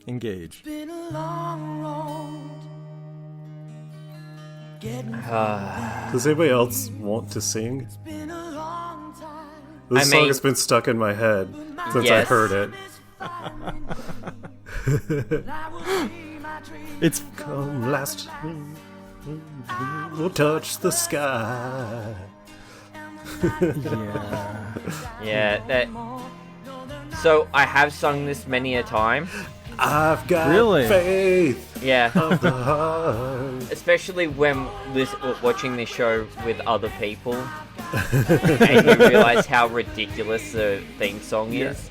Engage. Been a long road. Does anybody else want to sing? Been a long time. This song has been stuck in my head since I heard it. It's Come last, we'll touch the sky. yeah. So I have sung this many a time. I've got Really? faith Yeah. of the heart. Especially when watching this show with other people. And you realise how ridiculous the theme song is.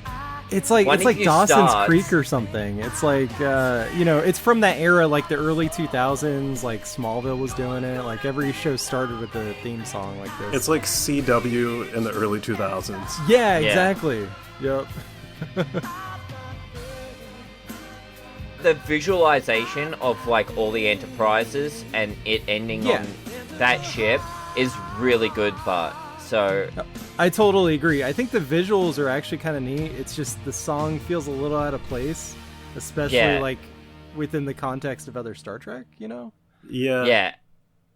It's like Why it's don't like you Dawson's start? Creek or something. It's like it's from that era, like the early 2000s. Like Smallville was doing it. Like every show started with a theme song like this. It's like CW in the early 2000s. Yeah, exactly. Yep. The visualization of like all the Enterprises and it ending on that ship is really good, but so I totally agree. I think the visuals are actually kind of neat. It's just the song feels a little out of place, especially like within the context of other Star Trek, you know? Yeah.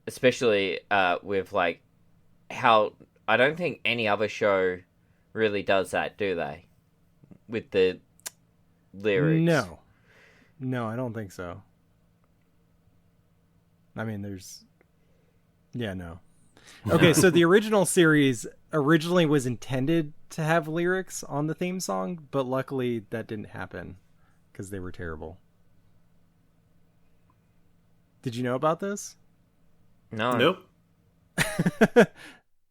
Especially with like how I don't think any other show really does that, do they? With the lyrics. No, I don't think so. I mean, no. Okay, so the original series originally was intended to have lyrics on the theme song, but luckily that didn't happen because they were terrible. Did you know about this? No. Nope.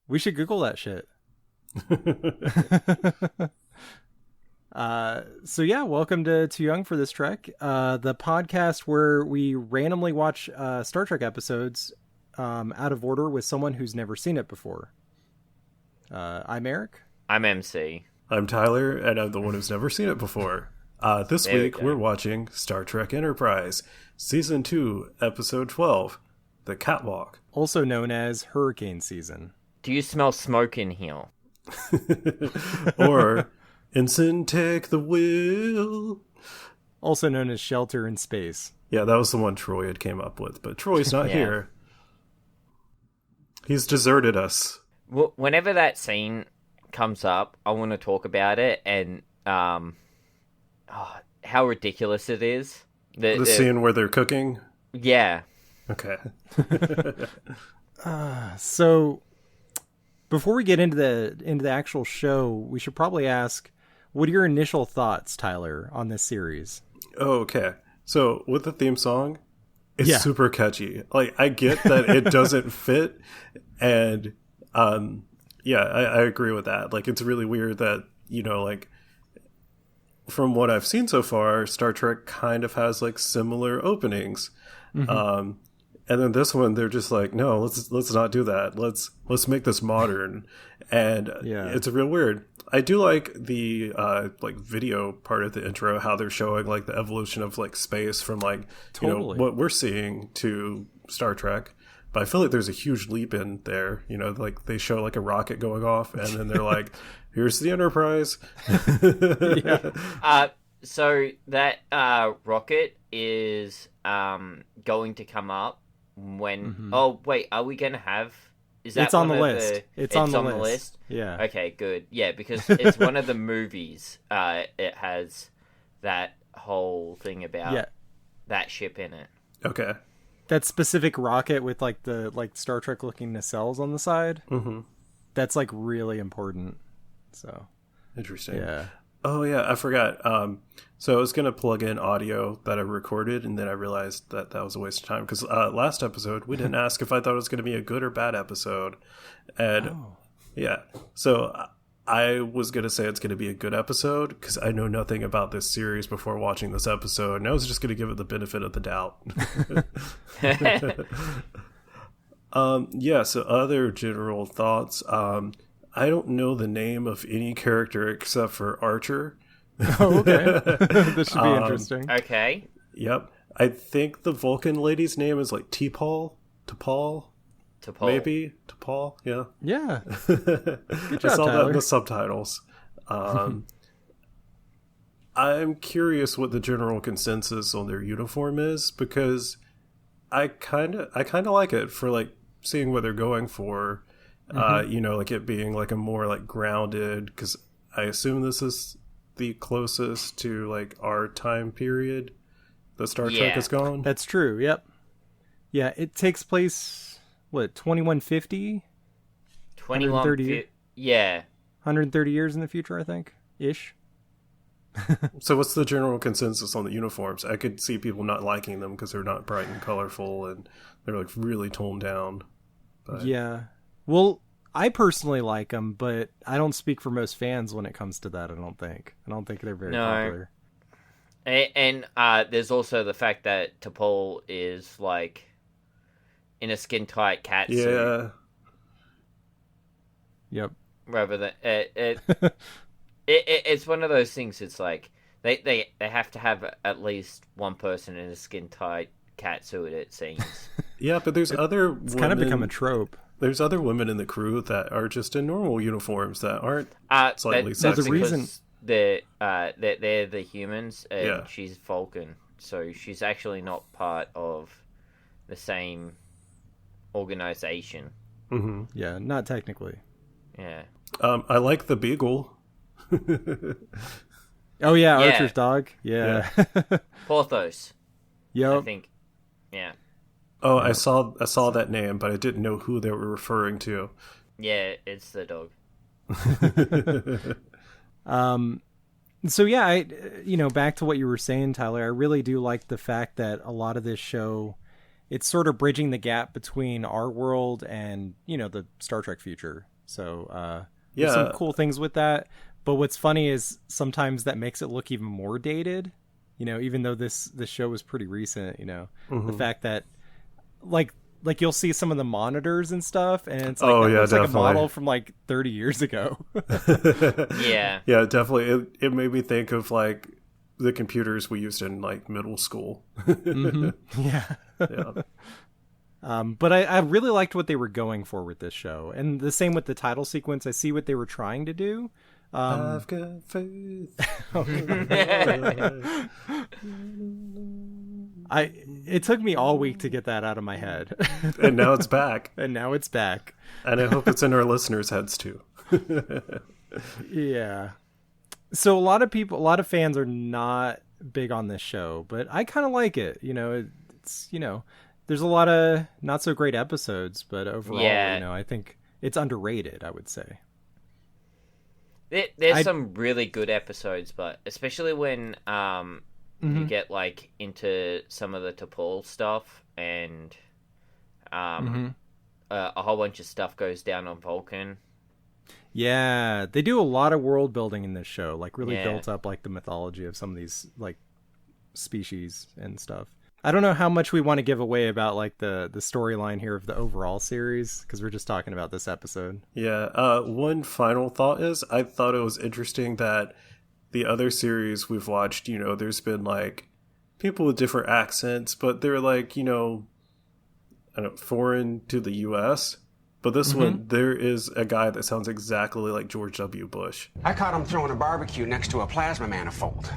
We should Google that shit. So yeah, welcome to Too Young for This Trek, the podcast where we randomly watch Star Trek episodes out of order with someone who's never seen it before. I'm Erik. I'm MC. I'm Tyler, and I'm the one who's never seen it before. This week, we're watching Star Trek Enterprise, Season 2, Episode 12, The Catwalk. Also known as Hurricane Season. Do you smell smoke in here? Or, Ensign, take the wheel. Also known as Shelter in Space. Yeah, that was the one Troy had came up with, but Troy's not here. He's deserted us. Whenever that scene comes up, I want to talk about it and how ridiculous it is. The scene where they're cooking? Yeah. Okay. So, before we get into the actual show, we should probably ask, what are your initial thoughts, Tyler, on this series? Oh, okay. So, with the theme song, it's super catchy. Like, I get that it doesn't fit, and I agree with that. Like, it's really weird that, like, from what I've seen so far, Star Trek kind of has like similar openings. Mm-hmm. And then this one, they're just like, no, let's not do that. Let's make this modern. And it's real weird. I do like the like video part of the intro, how they're showing like the evolution of like space from like what we're seeing to Star Trek. But I feel like there's a huge leap in there. Like they show like a rocket going off, and then they're like, here's the Enterprise. So that rocket is going to come up when... Mm-hmm. Oh, wait, are we going to have... Is that it's on the list. It's on the list. Yeah. Okay, good. Yeah, because it's one of the movies. It has that whole thing about that ship in it. Okay. That specific rocket with like the Star Trek looking nacelles on the side. Mm-hmm. That's like really important. So interesting. Yeah. Oh yeah, I forgot. So I was gonna plug in audio that I recorded, and then I realized that was a waste of time because last episode we didn't ask if I thought it was gonna be a good or bad episode, and so I was gonna say it's gonna be a good episode because I know nothing about this series before watching this episode, and I was just gonna give it the benefit of the doubt. So other general thoughts. I don't know the name of any character except for Archer. Oh, okay. This should be interesting. Okay. Yep. I think the Vulcan lady's name is like T'Pol. Maybe? T'Pol, yeah. Yeah. Good job, I saw Tyler. that in the subtitles. I'm curious what the general consensus on their uniform is, because I kind of like it for like seeing what they're going for. You know, like it being like a more like grounded, because I assume this is the closest to like our time period that Star Trek has gone. That's true. Yep. Yeah, it takes place, what, 2150? 130 yeah. 130 years in the future, I think, ish. So what's the general consensus on the uniforms? I could see people not liking them because they're not bright and colorful and they're like really toned down. But... Yeah. Well, I personally like them, but I don't speak for most fans when it comes to that, I don't think. I don't think they're very popular. And there's also the fact that T'Pol is like in a skin-tight cat suit. Yep. Rather than... It's one of those things. It's like they have to have at least one person in a skin tight cat suit. It seems. Yeah, but there's other. It's kind of become a trope. There's other women in the crew that are just in normal uniforms that aren't slightly that's sexy. The reason they're the humans, and she's Vulcan, so she's actually not part of the same organization. Mm-hmm. Yeah, not technically. Yeah. I like the Beagle. Oh yeah, Archer's dog. Yeah. Porthos. Yep. I think. Yeah. Oh, I saw that name, but I didn't know who they were referring to. Yeah, it's the dog. So yeah, back to what you were saying, Tyler, I really do like the fact that a lot of this show, it's sort of bridging the gap between our world and, the Star Trek future. So, there's some cool things with that. But what's funny is sometimes that makes it look even more dated, even though this show was pretty recent, the fact that like you'll see some of the monitors and stuff and it's like, looks like a model from like 30 years ago. Yeah. Yeah, definitely. It made me think of like the computers we used in like middle school. Mm-hmm. Yeah. But I really liked what they were going for with this show. And the same with the title sequence. I see what they were trying to do. I've got faith. It took me all week to get that out of my head. And now it's back. And And I hope it's in our listeners' heads too. Yeah. So a lot of fans are not big on this show, but I kind of like it. It's, there's a lot of not so great episodes, but overall, I think it's underrated, I would say. There's some really good episodes, but especially when you get like into some of the T'Pol stuff and a whole bunch of stuff goes down on Vulcan. Yeah, they do a lot of world building in this show, like really built up like the mythology of some of these like species and stuff. I don't know how much we want to give away about like the storyline here of the overall series, because we're just talking about this episode. Yeah. One final thought is I thought it was interesting that the other series we've watched, there's been like people with different accents, but they're like, foreign to the U.S. But this one, there is a guy that sounds exactly like George W. Bush. I caught him throwing a barbecue next to a plasma manifold.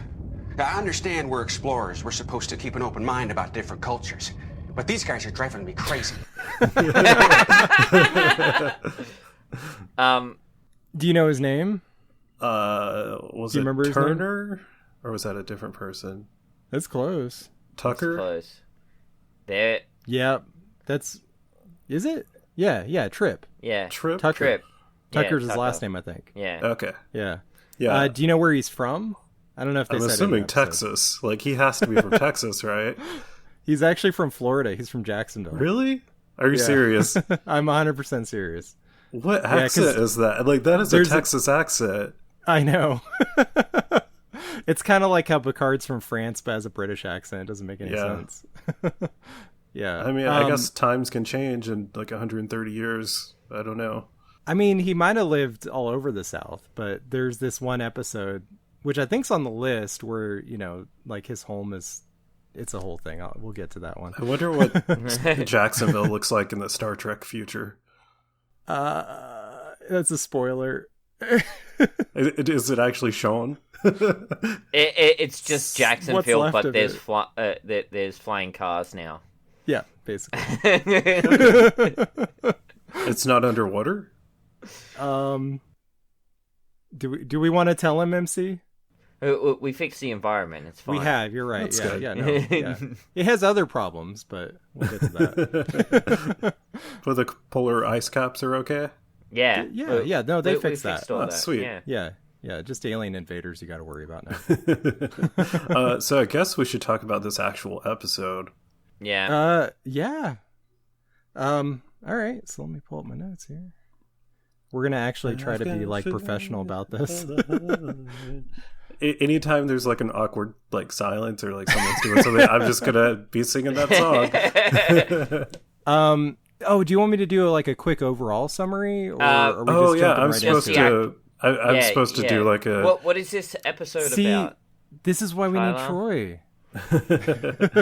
Now, I understand we're explorers. We're supposed to keep an open mind about different cultures. But these guys are driving me crazy. Do you know his name? Was it remember Turner? Or was that a different person? That's close. Tucker? That's close. There. Yeah. Is it? Yeah, Trip. Yeah. Trip? Tucker. Trip. Tucker's his Tucker. last name, I think. Yeah. Okay. Yeah. Yeah. Do you know where he's from? I don't know if they I'm said assuming in the episode. Texas. Like, he has to be from Texas, right? He's actually from Florida. He's from Jacksonville. Really? Are you serious? I'm 100% serious. What accent is that? Like, that is a Texas accent. I know. It's kind of like how Picard's from France but has a British accent. It doesn't make any sense. Yeah. I mean, I guess times can change in like 130 years. I don't know. I mean, he might have lived all over the South, but there's this one episode, which I think's on the list, where, like his home is... It's a whole thing. We'll get to that one. I wonder what Jacksonville looks like in the Star Trek future. That's a spoiler. Is it actually shown? It's just Jacksonville, left but of there's it? there's flying cars now. Yeah, basically. It's not underwater? Do we want to tell him, MC? We fixed the environment. It's fine. We have. You're right. That's yeah, good. yeah, no, yeah. It has other problems, but we'll get to that. But the polar ice caps are okay? Yeah. Yeah. No, they We fixed fixed that. all Oh, that. sweet. Yeah. Yeah. Just alien invaders you got to worry about now. So I guess we should talk about this actual episode. Yeah. Yeah. All right. So let me pull up my notes here. We're gonna actually try to be like professional about this. Anytime there's like an awkward like silence or like someone's doing something, I'm just gonna be singing that song. Oh, do you want me to do like a quick overall summary, or are we Oh just yeah, jumping I'm right supposed into it? to. I'm supposed to do like a. What is this episode See, about? this is why we need Tyler? Troy.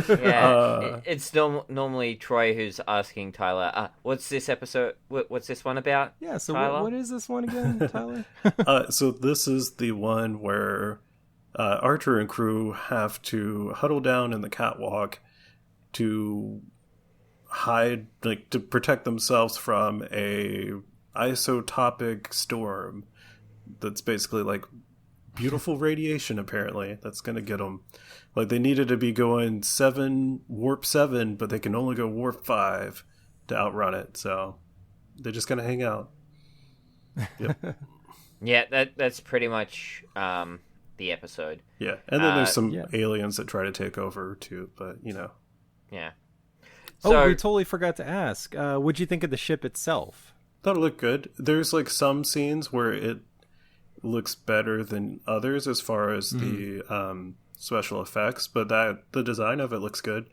Yeah, it's normally Troy who's asking Tyler, what's this episode? What's this one about? Yeah. So Tyler? what is this one again, Tyler? So this is the one where Archer and crew have to huddle down in the catwalk to hide, like to protect themselves from a isotopic storm that's basically like beautiful radiation. Apparently, that's gonna get them. Like they needed to be going warp 7, but they can only go warp 5 to outrun it. So they're just gonna hang out. Yep. Yeah, that's pretty much the episode. Yeah, and then there's some yeah. aliens that try to take over too, but you know. Yeah. Oh, So, we totally forgot to ask. What'd you think of the ship itself? Thought it looked good. There's like some scenes where it looks better than others as far as the special effects, but the design of it looks good.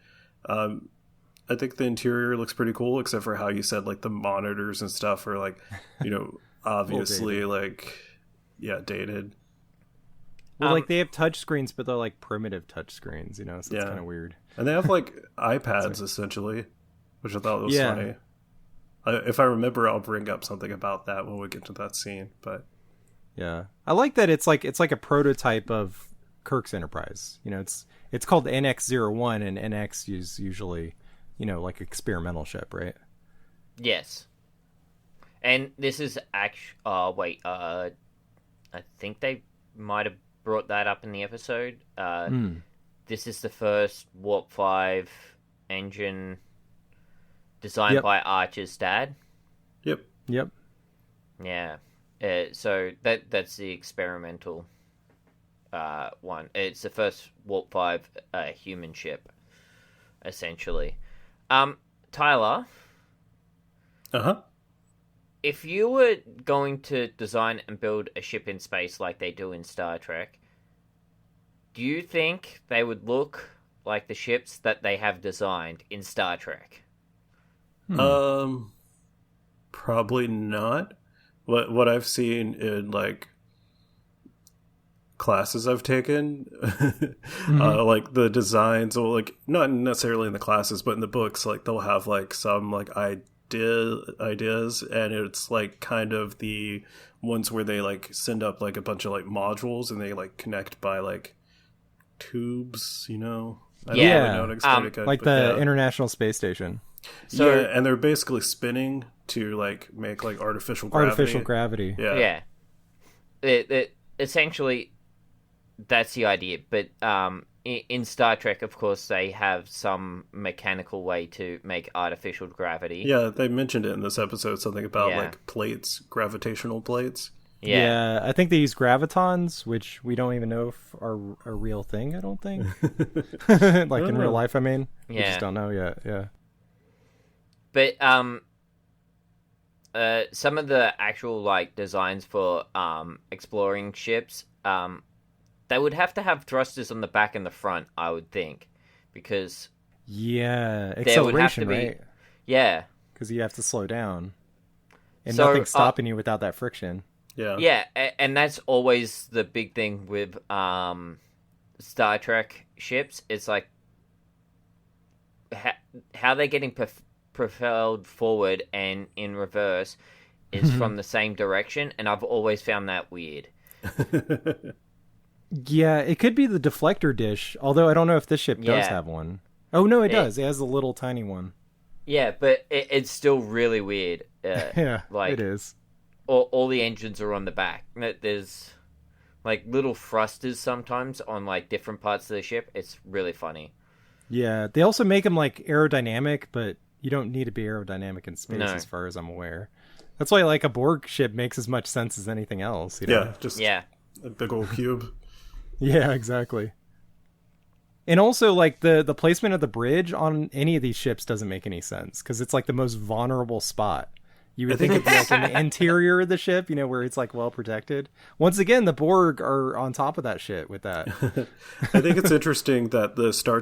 I think the interior looks pretty cool, except for how you said like the monitors and stuff are like, you know, obviously like, yeah, dated. Well, like they have touch screens, but they're like primitive touch screens, you know, so it's Yeah. kind of weird. And they have like iPads essentially, which I thought was Yeah. funny. If I remember, I'll bring up something about that when we get to that scene. But Yeah, I like that it's like a prototype of Kirk's Enterprise. You know, it's called NX-01, and NX is usually, you know, like experimental ship, right? yes. And this is actually... I think they might have brought that up in the episode. This is the first Warp 5 engine designed Yep. by Archer's dad. yep. Yep. Yeah. So that's the experimental one. It's the first Warp 5 human ship, essentially. Tyler, Uh-huh. if you were going to design and build a ship in space like they do in Star Trek, do you think they would look like the ships that they have designed in Star Trek? Probably not. What I've seen in like classes I've taken, like the designs, or like not necessarily in the classes, but in the books, like they'll have like some like ideas, and it's like kind of the ones where they like send up like a bunch of like modules and they like connect by like tubes, you know. I don't Yeah. really know how to explain it good, Like but the yeah. International Space Station. So- Yeah, and they're basically spinning to like make like artificial gravity. Artificial gravity. Yeah. Essentially, that's the idea. But in Star Trek, of course, they have some mechanical way to make artificial gravity. Yeah, they mentioned it in this episode, something about Yeah. like plates, gravitational plates. Yeah. I think they use gravitons, which we don't even know if are a real thing. I don't think, like in real life. I mean, we Yeah. just don't know yet. Yeah. But some of the actual like designs for exploring ships, they would have to have thrusters on the back and the front, I would think, because Yeah, there would have to acceleration, be, right? yeah, Because you have to slow down, and So, nothing's stopping you without that friction. Yeah. yeah, and that's always the big thing with Star Trek ships. It's like how they're getting propelled forward and in reverse is from the same direction, and I've always found that weird. Yeah, it could be the deflector dish, although I don't know if this ship does have one. Oh, no, it does. It has a little tiny one. Yeah, but it's still really weird. Yeah, it is. All the engines are on the back. There's like little thrusters sometimes on like different parts of the ship. It's really funny. Yeah, they also make them like aerodynamic, but you don't need to be aerodynamic in space as far as I'm aware. That's why like a Borg ship makes as much sense as anything else. You know? Yeah, just a big old cube. Yeah, exactly. And also, like, the placement of the bridge on any of these ships doesn't make any sense, because it's, like, the most vulnerable spot. You would think it'd be, like, in the interior of the ship, you know, where it's, like, well protected. Once again, the Borg are on top of that shit with that. I think it's interesting that the Star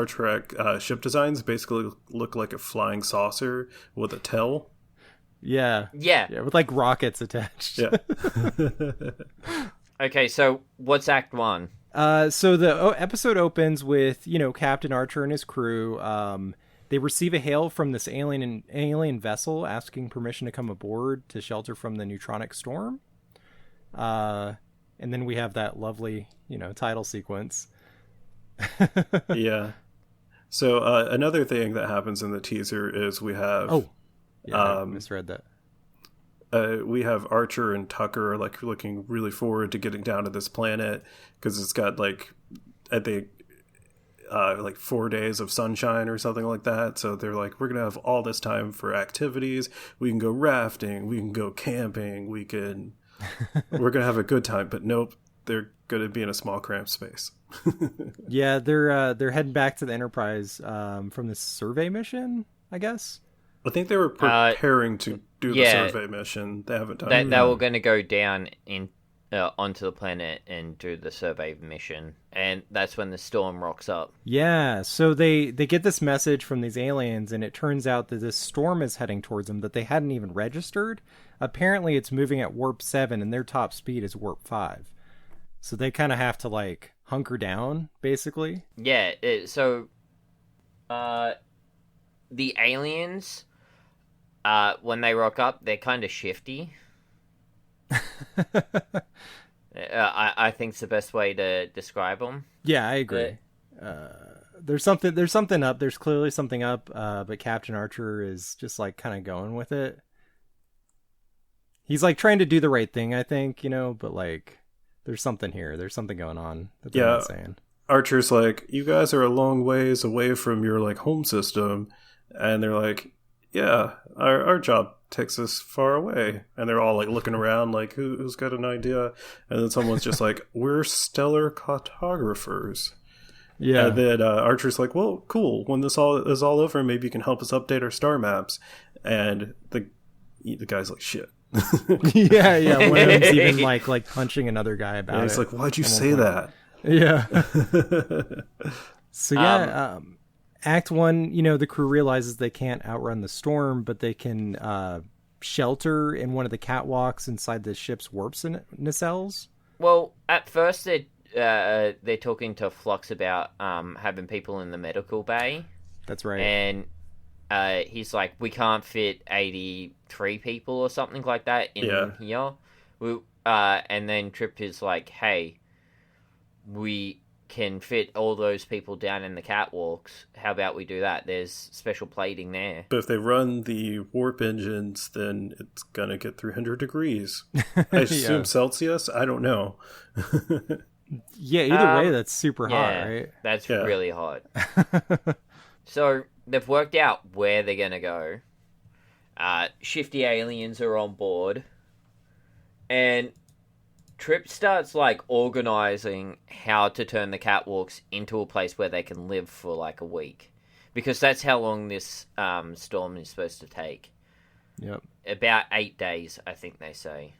Trek ship designs basically look like a flying saucer with a tail. Yeah, with, like, rockets attached. Yeah. Okay, so what's Act 1? So the episode opens with, you know, Captain Archer and his crew. They receive a hail from this alien vessel asking permission to come aboard to shelter from the neutronic storm. And then we have that lovely, you know, title sequence. Yeah. So another thing that happens in the teaser is we have... Oh, yeah, I misread that. We have Archer and Tucker like looking really forward to getting down to this planet because it's got like, I think, like 4 days of sunshine or something like that. So they're like, we're gonna have all this time for activities. We can go rafting. We can go camping. We're gonna have a good time. But nope, they're gonna be in a small cramped space. Yeah, they're heading back to the Enterprise from the survey mission, I guess. I think they were preparing to do the survey mission. They haven't done it. They were going to go down onto the planet and do the survey mission, and that's when the storm rocks up. Yeah, so they get this message from these aliens, and it turns out that this storm is heading towards them that they hadn't even registered. Apparently, it's moving at warp 7, and their top speed is warp 5. So they kind of have to, like, hunker down, basically. Yeah, so the aliens... when they rock up, they're kind of shifty. I think it's the best way to describe them. Yeah, I agree. There's something up. There's clearly something up, but Captain Archer is just like kind of going with it. He's like trying to do the right thing, I think, you know, but like there's something here. There's something going on that they're not saying. Archer's like, you guys are a long ways away from your like home system, and they're like, yeah, our job takes us far away. And they're all like looking around like, who's got an idea? And then someone's just like, we're stellar cartographers. Yeah. And then Archer's like, well, cool. When this is all over, maybe you can help us update our star maps. And the guy's like, shit. yeah. One of them's even like punching another guy about it. He's like, why'd you say that? Yeah. So yeah, Act 1, you know, the crew realizes they can't outrun the storm, but they can shelter in one of the catwalks inside the ship's warp nacelles. Well, at first they're talking to Phlox about having people in the medical bay. That's right. And he's like, we can't fit 83 people or something like that in here. And then Trip is like, hey, we can fit all those people down in the catwalks. How about we do that? There's special plating there. But if they run the warp engines, then it's gonna get 300 degrees. I assume Celsius? I don't know. Yeah, either way, that's super hot, right? That's really hot. So they've worked out where they're gonna go. Shifty aliens are on board. And Trip starts, like, organizing how to turn the catwalks into a place where they can live for, like, a week. Because that's how long this storm is supposed to take. Yep. About 8 days, I think they say.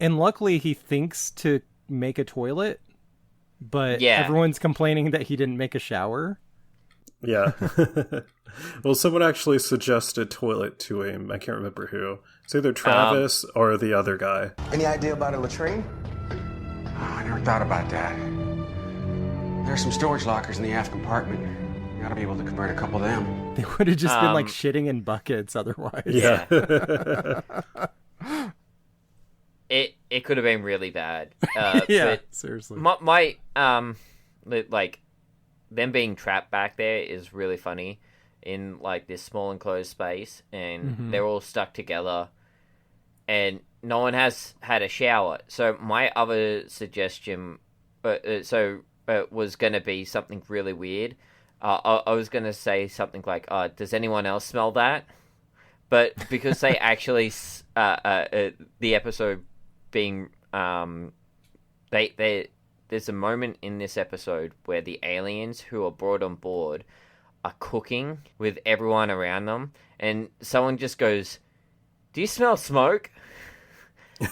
And luckily, he thinks to make a toilet, but everyone's complaining that he didn't make a shower. Yeah. Well, someone actually suggested toilet to him. I can't remember who. It's either Travis or the other guy. Any idea about a latrine? Oh, I never thought about that. There are some storage lockers in the aft compartment. Gotta be able to convert a couple of them. They would have just been like shitting in buckets otherwise. Yeah. It could have been really bad. Yeah, but seriously. My like them being trapped back there is really funny in like this small enclosed space, and they're all stuck together, and no one has had a shower. So my other suggestion, was going to be something really weird. I was going to say something like, "Does anyone else smell that?" But because they actually, the episode being, there's a moment in this episode where the aliens who are brought on board are cooking with everyone around them, and someone just goes, "Do you smell smoke?"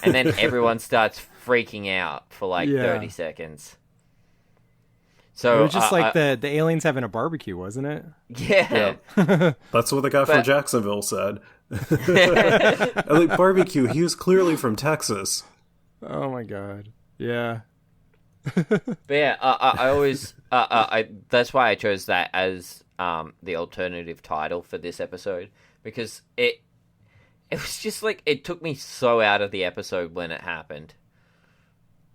And then everyone starts freaking out for like 30 seconds. So it was just like the aliens having a barbecue, wasn't it? Yeah. That's what the guy from Jacksonville said. Like, barbecue, he was clearly from Texas. Oh my god. Yeah. But yeah, I always that's why I chose that as the alternative title for this episode, because it was just like, it took me so out of the episode when it happened.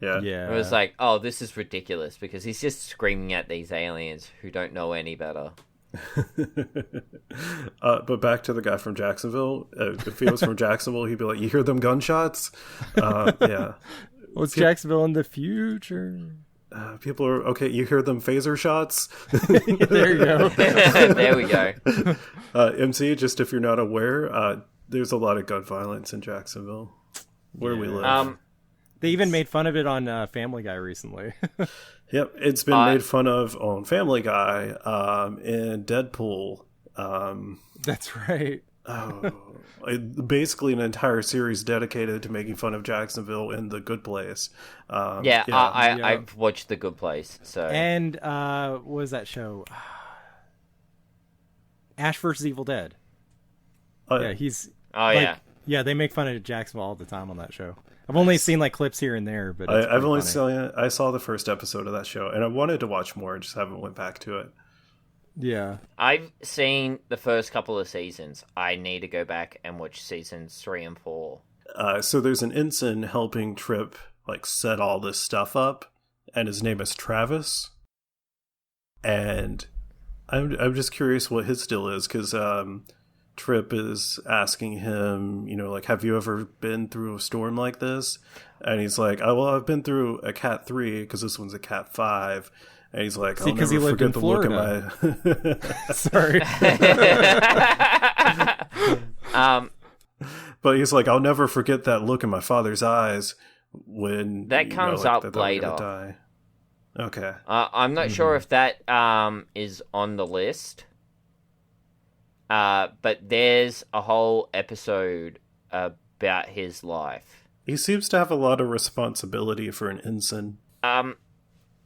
Yeah. It was like, oh, this is ridiculous, because he's just screaming at these aliens who don't know any better. But back to the guy from Jacksonville. If he was from Jacksonville, he'd be like, "You hear them gunshots?" Yeah. Well, it's Jacksonville in the future. People are okay. You hear them phaser shots? There you go. There we go. MC, just if you're not aware, there's a lot of gun violence in Jacksonville, where we live. They even made fun of it on Family Guy recently. Yep, it's been made fun of on Family Guy, and Deadpool. That's right. Basically an entire series dedicated to making fun of Jacksonville in The Good Place. I've watched The Good Place. So, and what was that show? Ash vs. Evil Dead. He's. Yeah, they make fun of Jacksonville all the time on that show. I've only seen like clips here and there, but I saw the first episode of that show, and I wanted to watch more. I just haven't went back to it. Yeah, I've seen the first couple of seasons. I need to go back and watch seasons 3 and 4. So there's an ensign helping Trip like set all this stuff up, and his name is Travis. And I'm just curious what his deal is, because Trip is asking him, like, have you ever been through a storm like this? And he's like, oh, well, I've been through a Cat 3 because this one's a Cat 5. And he's like, I'll never forget the look in my... Sorry. But he's like, I'll never forget that look in my father's eyes when... That comes up that later. Die. Okay. I'm not sure if that is on the list. But there's a whole episode about his life. He seems to have a lot of responsibility for an ensign.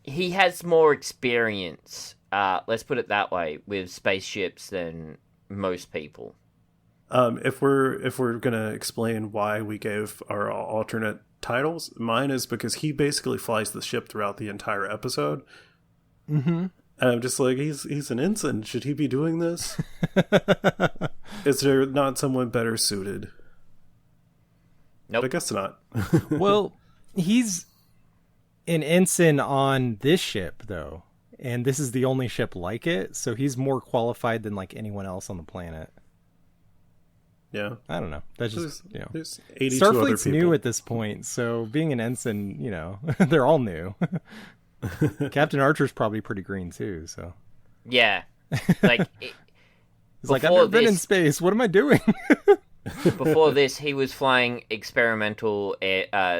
He has more experience, let's put it that way, with spaceships than most people. If we're gonna explain why we gave our alternate titles, mine is because he basically flies the ship throughout the entire episode. Mm-hmm. And I'm just like, he's an ensign. Should he be doing this? Is there not someone better suited? Nope. But I guess not. Well, he's an ensign on this ship, though. And this is the only ship like it. So he's more qualified than like anyone else on the planet. Yeah. I don't know. That's just, There's 82 Starfleet's other people. new at this point. So being an ensign, they're all new. Captain Archer's probably pretty green too, so yeah, like he's like, I've never been in space. What am I doing? Before this, he was flying experimental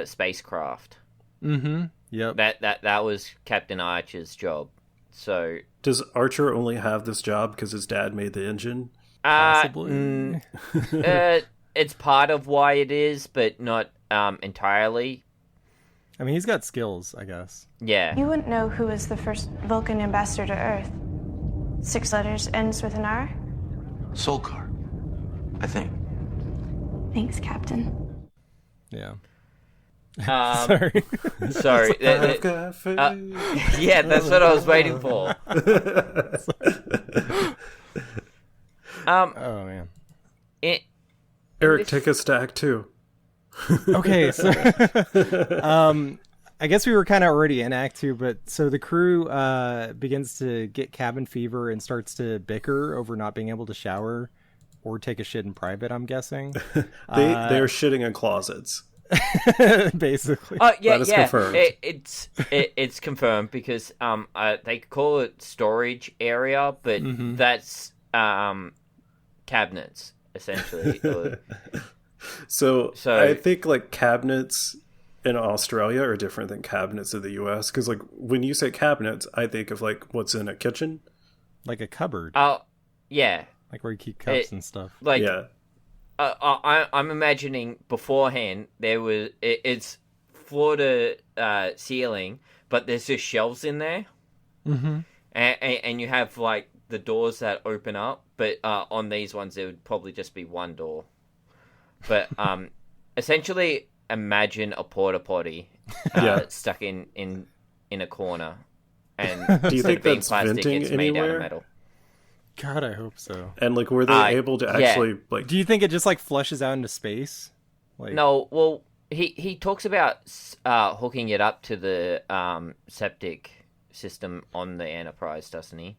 spacecraft. Mm-hmm. Yep. That was Captain Archer's job. So does Archer only have this job because his dad made the engine? Possibly. It's part of why it is, but not entirely. I mean, he's got skills, I guess. Yeah. You wouldn't know who was the first Vulcan ambassador to Earth. 6 letters, ends with an R. Solkar, I think. Thanks, Captain. Yeah. Sorry. Sorry. I've got faith. Yeah, that's what I was waiting for. Oh man. Eric, take a stack too. Okay, so I guess we were kind of already in Act 2, but so the crew begins to get cabin fever and starts to bicker over not being able to shower or take a shit in private, I'm guessing. They're shitting in closets. Basically. Oh yeah, That is yeah. confirmed. It's confirmed because they call it storage area, but that's cabinets essentially. So So- I think like cabinets in Australia are different than cabinets in the US, because like when you say cabinets, I think of like what's in a kitchen. Like a cupboard. Oh, yeah. Like where you keep cups and stuff. Like Yeah. I'm imagining beforehand it's floor to ceiling, but there's just shelves in there, and you have like the doors that open up. But on these ones, it would probably just be one door. But essentially, imagine a porta potty stuck in a corner, and Do you instead think of being that's plastic, venting it's made out anywhere? of metal. God, I hope so. And like were they able to yeah. actually like Do you think it just like flushes out into space? Like No, well, he talks about hooking it up to the septic system on the Enterprise, doesn't he?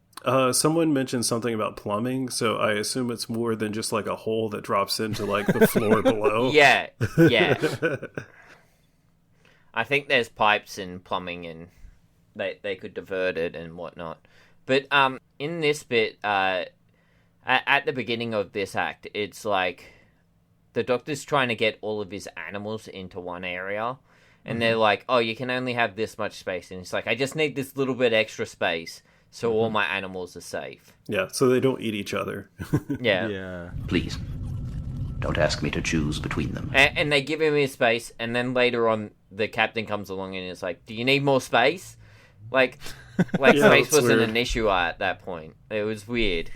someone mentioned something about plumbing, so I assume it's more than just like a hole that drops into like the floor below. Yeah. I think there's pipes and plumbing, and they could divert it and whatnot. But in this bit, at the beginning of this act, it's like the Doctor's trying to get all of his animals into one area, and they're like, "Oh, you can only have this much space," and it's like, "I just need this little bit extra space so all my animals are safe." Yeah, so they don't eat each other. Yeah. Yeah. Please, don't ask me to choose between them. And they give him his space, and then later on, the captain comes along and is like, "Do you need more space?" Like Yeah, space that's wasn't weird. an issue at that point. It was weird.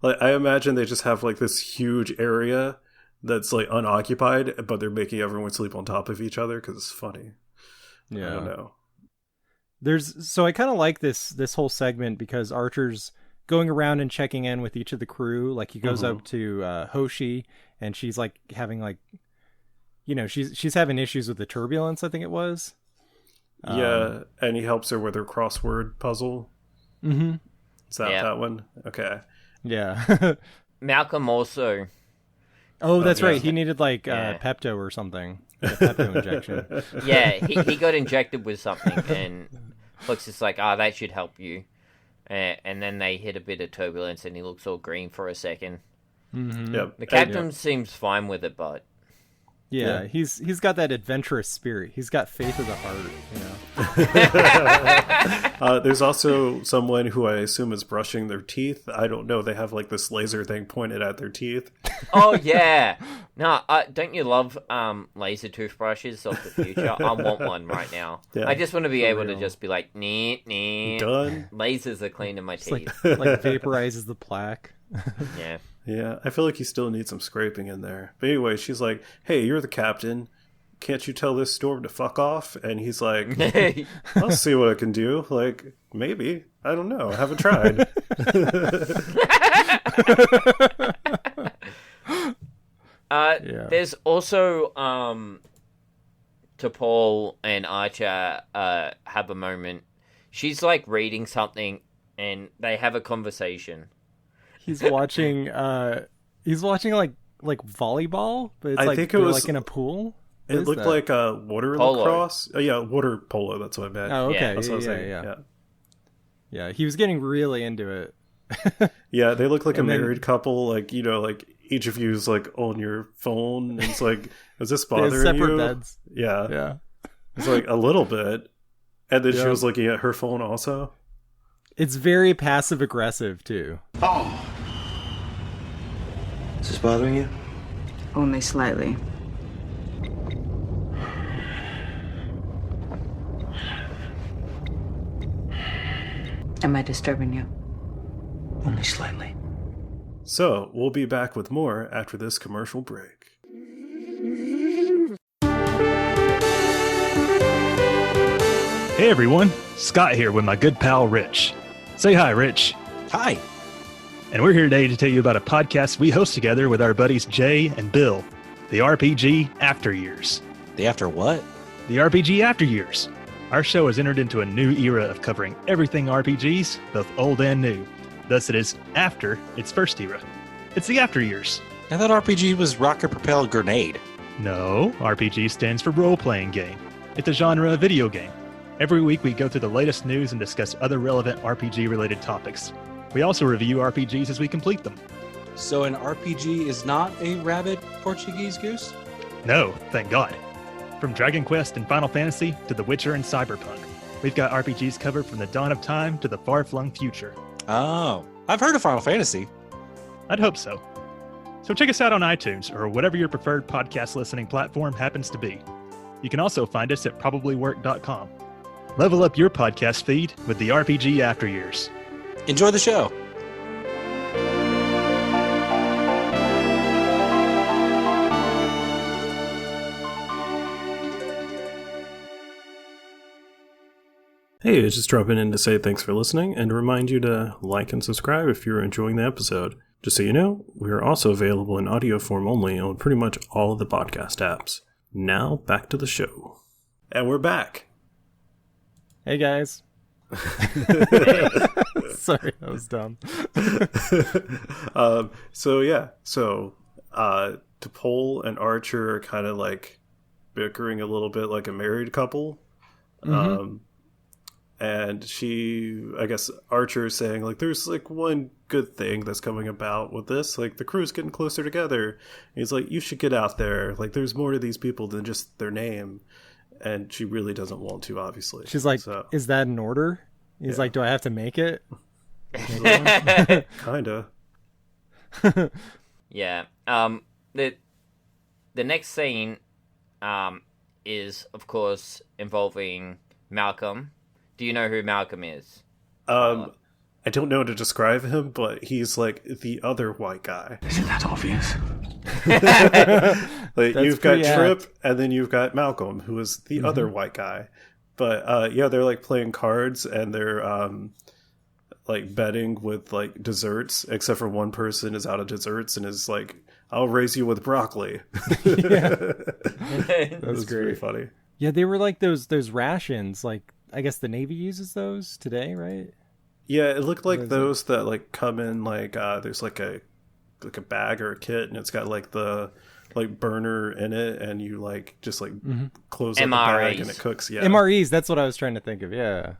Like I imagine they just have like this huge area that's like unoccupied, but they're making everyone sleep on top of each other because it's funny. Yeah. I don't know. So I kind of like this whole segment because Archer's going around and checking in with each of the crew. Like he goes up to Hoshi, and she's like having like, she's having issues with the turbulence, I think it was. Yeah, and he helps her with her crossword puzzle. Mm-hmm. Is that Yeah. that one? Okay. Yeah. Malcolm also. Oh, that's yeah. right. He needed like Yeah. Pepto or something. Like a Pepto injection. Yeah, he got injected with something, and looks just like, that should help you. And then they hit a bit of turbulence, and he looks all green for a second. Yep. The captain seems fine with it, but Yeah, he's got that adventurous spirit. He's got faith of the heart, There's also someone who I assume is brushing their teeth. I don't know. They have like this laser thing pointed at their teeth. oh yeah, no, don't you love laser toothbrushes of the future? I want one right now. Yeah, I just want to be able to real. just be like, nee. Done. Lasers are cleaning my It's teeth. like vaporizes the plaque. Yeah. Yeah, I feel like you still need some scraping in there. But anyway, she's like, "Hey, you're the captain. Can't you tell this storm to fuck off?" And he's like, "I'll see what I can do. Like, maybe. I don't know. I haven't tried." There's also T'Pol and Archer have a moment. She's like reading something, and they have a conversation. He's watching like volleyball, but it's I think it was- like in a pool. It looked like a water Polo. lacrosse. Oh, yeah, water polo. That's what I meant. Oh, okay. That's what I was Yeah, saying. yeah. Yeah, he was getting really into it. Yeah, they look like And a then- married couple. Like, like each of you is like on your phone. And it's like, is this They have bothering separate you? beds. Yeah. Yeah. It's like a little bit. And then she Yeah. was looking at her phone also. It's very passive aggressive too. Oh. Is this bothering you? Only slightly. Am I disturbing you? Only slightly. So we'll be back with more after this commercial break. Hey everyone, Scott here with my good pal Rich. Say hi, Rich. Hi. And we're here today to tell you about a podcast we host together with our buddies Jay and Bill, the RPG After Years. The after what? The RPG After Years. Our show has entered into a new era of covering everything RPGs, both old and new. Thus it is after its first era. It's the After Years. I thought RPG was rocket propelled grenade. No, RPG stands for role-playing game. It's a genre of video game. Every week we go through the latest news and discuss other relevant RPG-related topics. We also review RPGs as we complete them. So an RPG is not a rabid Portuguese goose? No, thank God. From Dragon Quest and Final Fantasy to The Witcher and Cyberpunk, we've got RPGs covered from the dawn of time to the far-flung future. Oh, I've heard of Final Fantasy. I'd hope so. So check us out on iTunes or whatever your preferred podcast listening platform happens to be. You can also find us at probablywork.com. Level up your podcast feed with the RPG After Years. Enjoy the show. Hey, it's just dropping in to say thanks for listening and to remind you to like and subscribe if you're enjoying the episode. Just so you know, we are also available in audio form only on pretty much all of the podcast apps. Now, back to the show. And we're back. Hey, guys. Sorry, that was dumb. T'Pol and Archer are kind of like bickering a little bit like a married couple. Mm-hmm. And I guess Archer is saying, like, there's, like, one good thing that's coming about with this. Like, the crew's getting closer together. And he's like, you should get out there. Like, there's more to these people than just their name. And she really doesn't want to, obviously. She's like, so, is that an order? He's like, do I have to make it? Kinda. Yeah. The next scene is, of course, involving Malcolm. Do you know who Malcolm is? I don't know how to describe him, but he's like the other white guy. Isn't that obvious? Like, you've got Trip, and then you've got Malcolm, who is the other white guy. But they're like playing cards, and they're like betting with like desserts, except for one person is out of desserts and is like, I'll raise you with broccoli. That's great. very funny. Yeah, they were like those rations. Like, I guess the Navy uses those today, right? Yeah, it looked like those that like come in like there's like a bag or a kit, and it's got like the like burner in it, and you like just like close up the bag and it cooks. Yeah, MREs. That's what I was trying to think of. Yeah.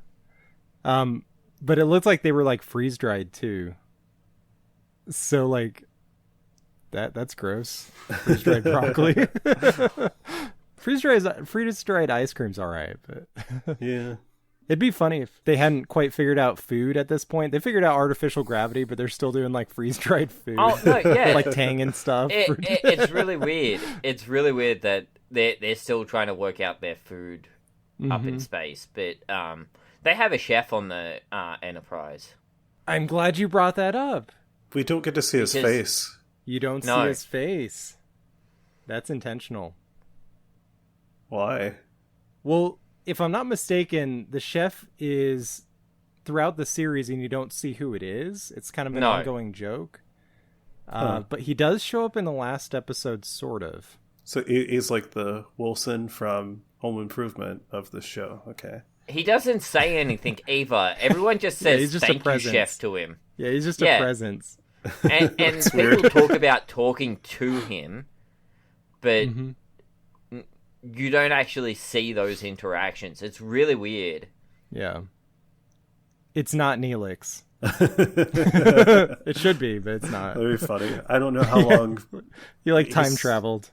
But it looked like they were like freeze dried too. So like that's gross. Freeze dried broccoli. Freeze dried ice cream's all right, but yeah. It'd be funny if they hadn't quite figured out food at this point. They figured out artificial gravity, but they're still doing like freeze-dried food. Oh, no, yeah. Like Tang and stuff. It's really weird. It's really weird that they're still trying to work out their food up in space. But they have a chef on the Enterprise. I'm glad you brought that up. We don't get to see his face. You don't see his face. That's intentional. Why? Well, if I'm not mistaken, the chef is throughout the series and you don't see who it is. It's kind of an ongoing joke. But he does show up in the last episode, sort of. So he's like the Wilson from Home Improvement of the show. Okay. He doesn't say anything either. Everyone just says he's just thank you, chef, to him. Yeah, he's just a presence. And people talk about talking to him, but... you don't actually see those interactions. It's really weird. Yeah. It's not Neelix. It should be, but it's not. That'd be funny. I don't know how long... He like time traveled.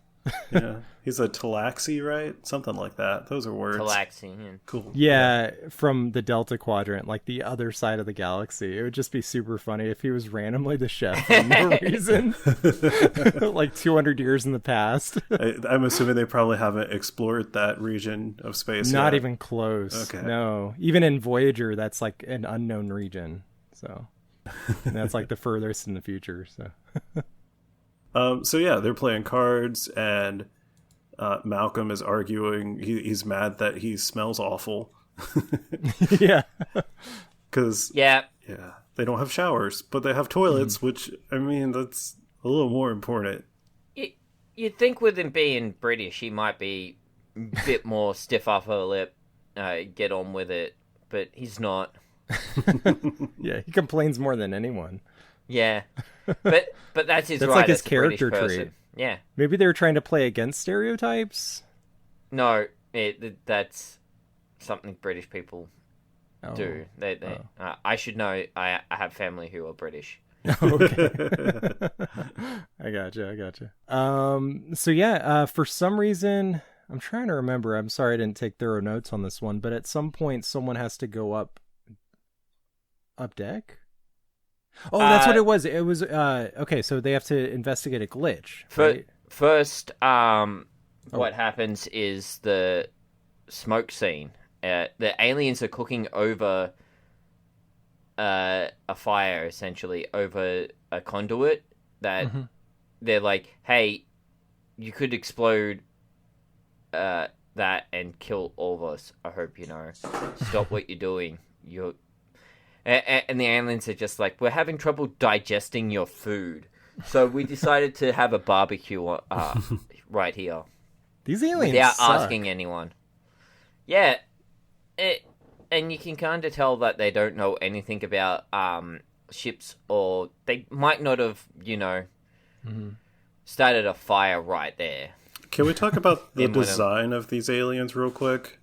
Yeah. He's a Talaxi, right? Something like that. Those are words. Talaxi, yeah. Cool. Yeah, from the Delta Quadrant, like the other side of the galaxy. It would just be super funny if he was randomly the chef for no reason. Like 200 years in the past. I'm assuming they probably haven't explored that region of space Not yet. even close. Okay. No. Even in Voyager, that's like an unknown region. So and that's like the furthest in the future. So yeah, they're playing cards, and Malcolm is arguing. He's mad that he smells awful, Yeah. Because Yeah. they don't have showers, but they have toilets, which, I mean, that's a little more important. You'd think with him being British, he might be a bit more stiff upper lip, get on with it, but he's not. Yeah, he complains more than anyone. Yeah, but that's his that's right like his as a character British trait. person. Yeah. Maybe they were trying to play against stereotypes. No, that's something British people do. I should know. I have family who are British. Okay. I gotcha. So yeah, for some reason, I'm trying to remember. I'm sorry I didn't take thorough notes on this one, but at some point, someone has to go up deck. Oh, that's what it was. It was okay. So they have to investigate a glitch. Right? First, what happens is the smoke scene. The aliens are cooking over a fire, essentially, over a conduit that they're like, hey, you could explode that and kill all of us. I hope you know. Stop what you're doing. And the aliens are just like, we're having trouble digesting your food. So we decided to have a barbecue right here. These aliens without suck. asking anyone. Yeah. And you can kind of tell that they don't know anything about ships, or they might not have, started a fire right there. Can we talk about the design of these aliens real quick?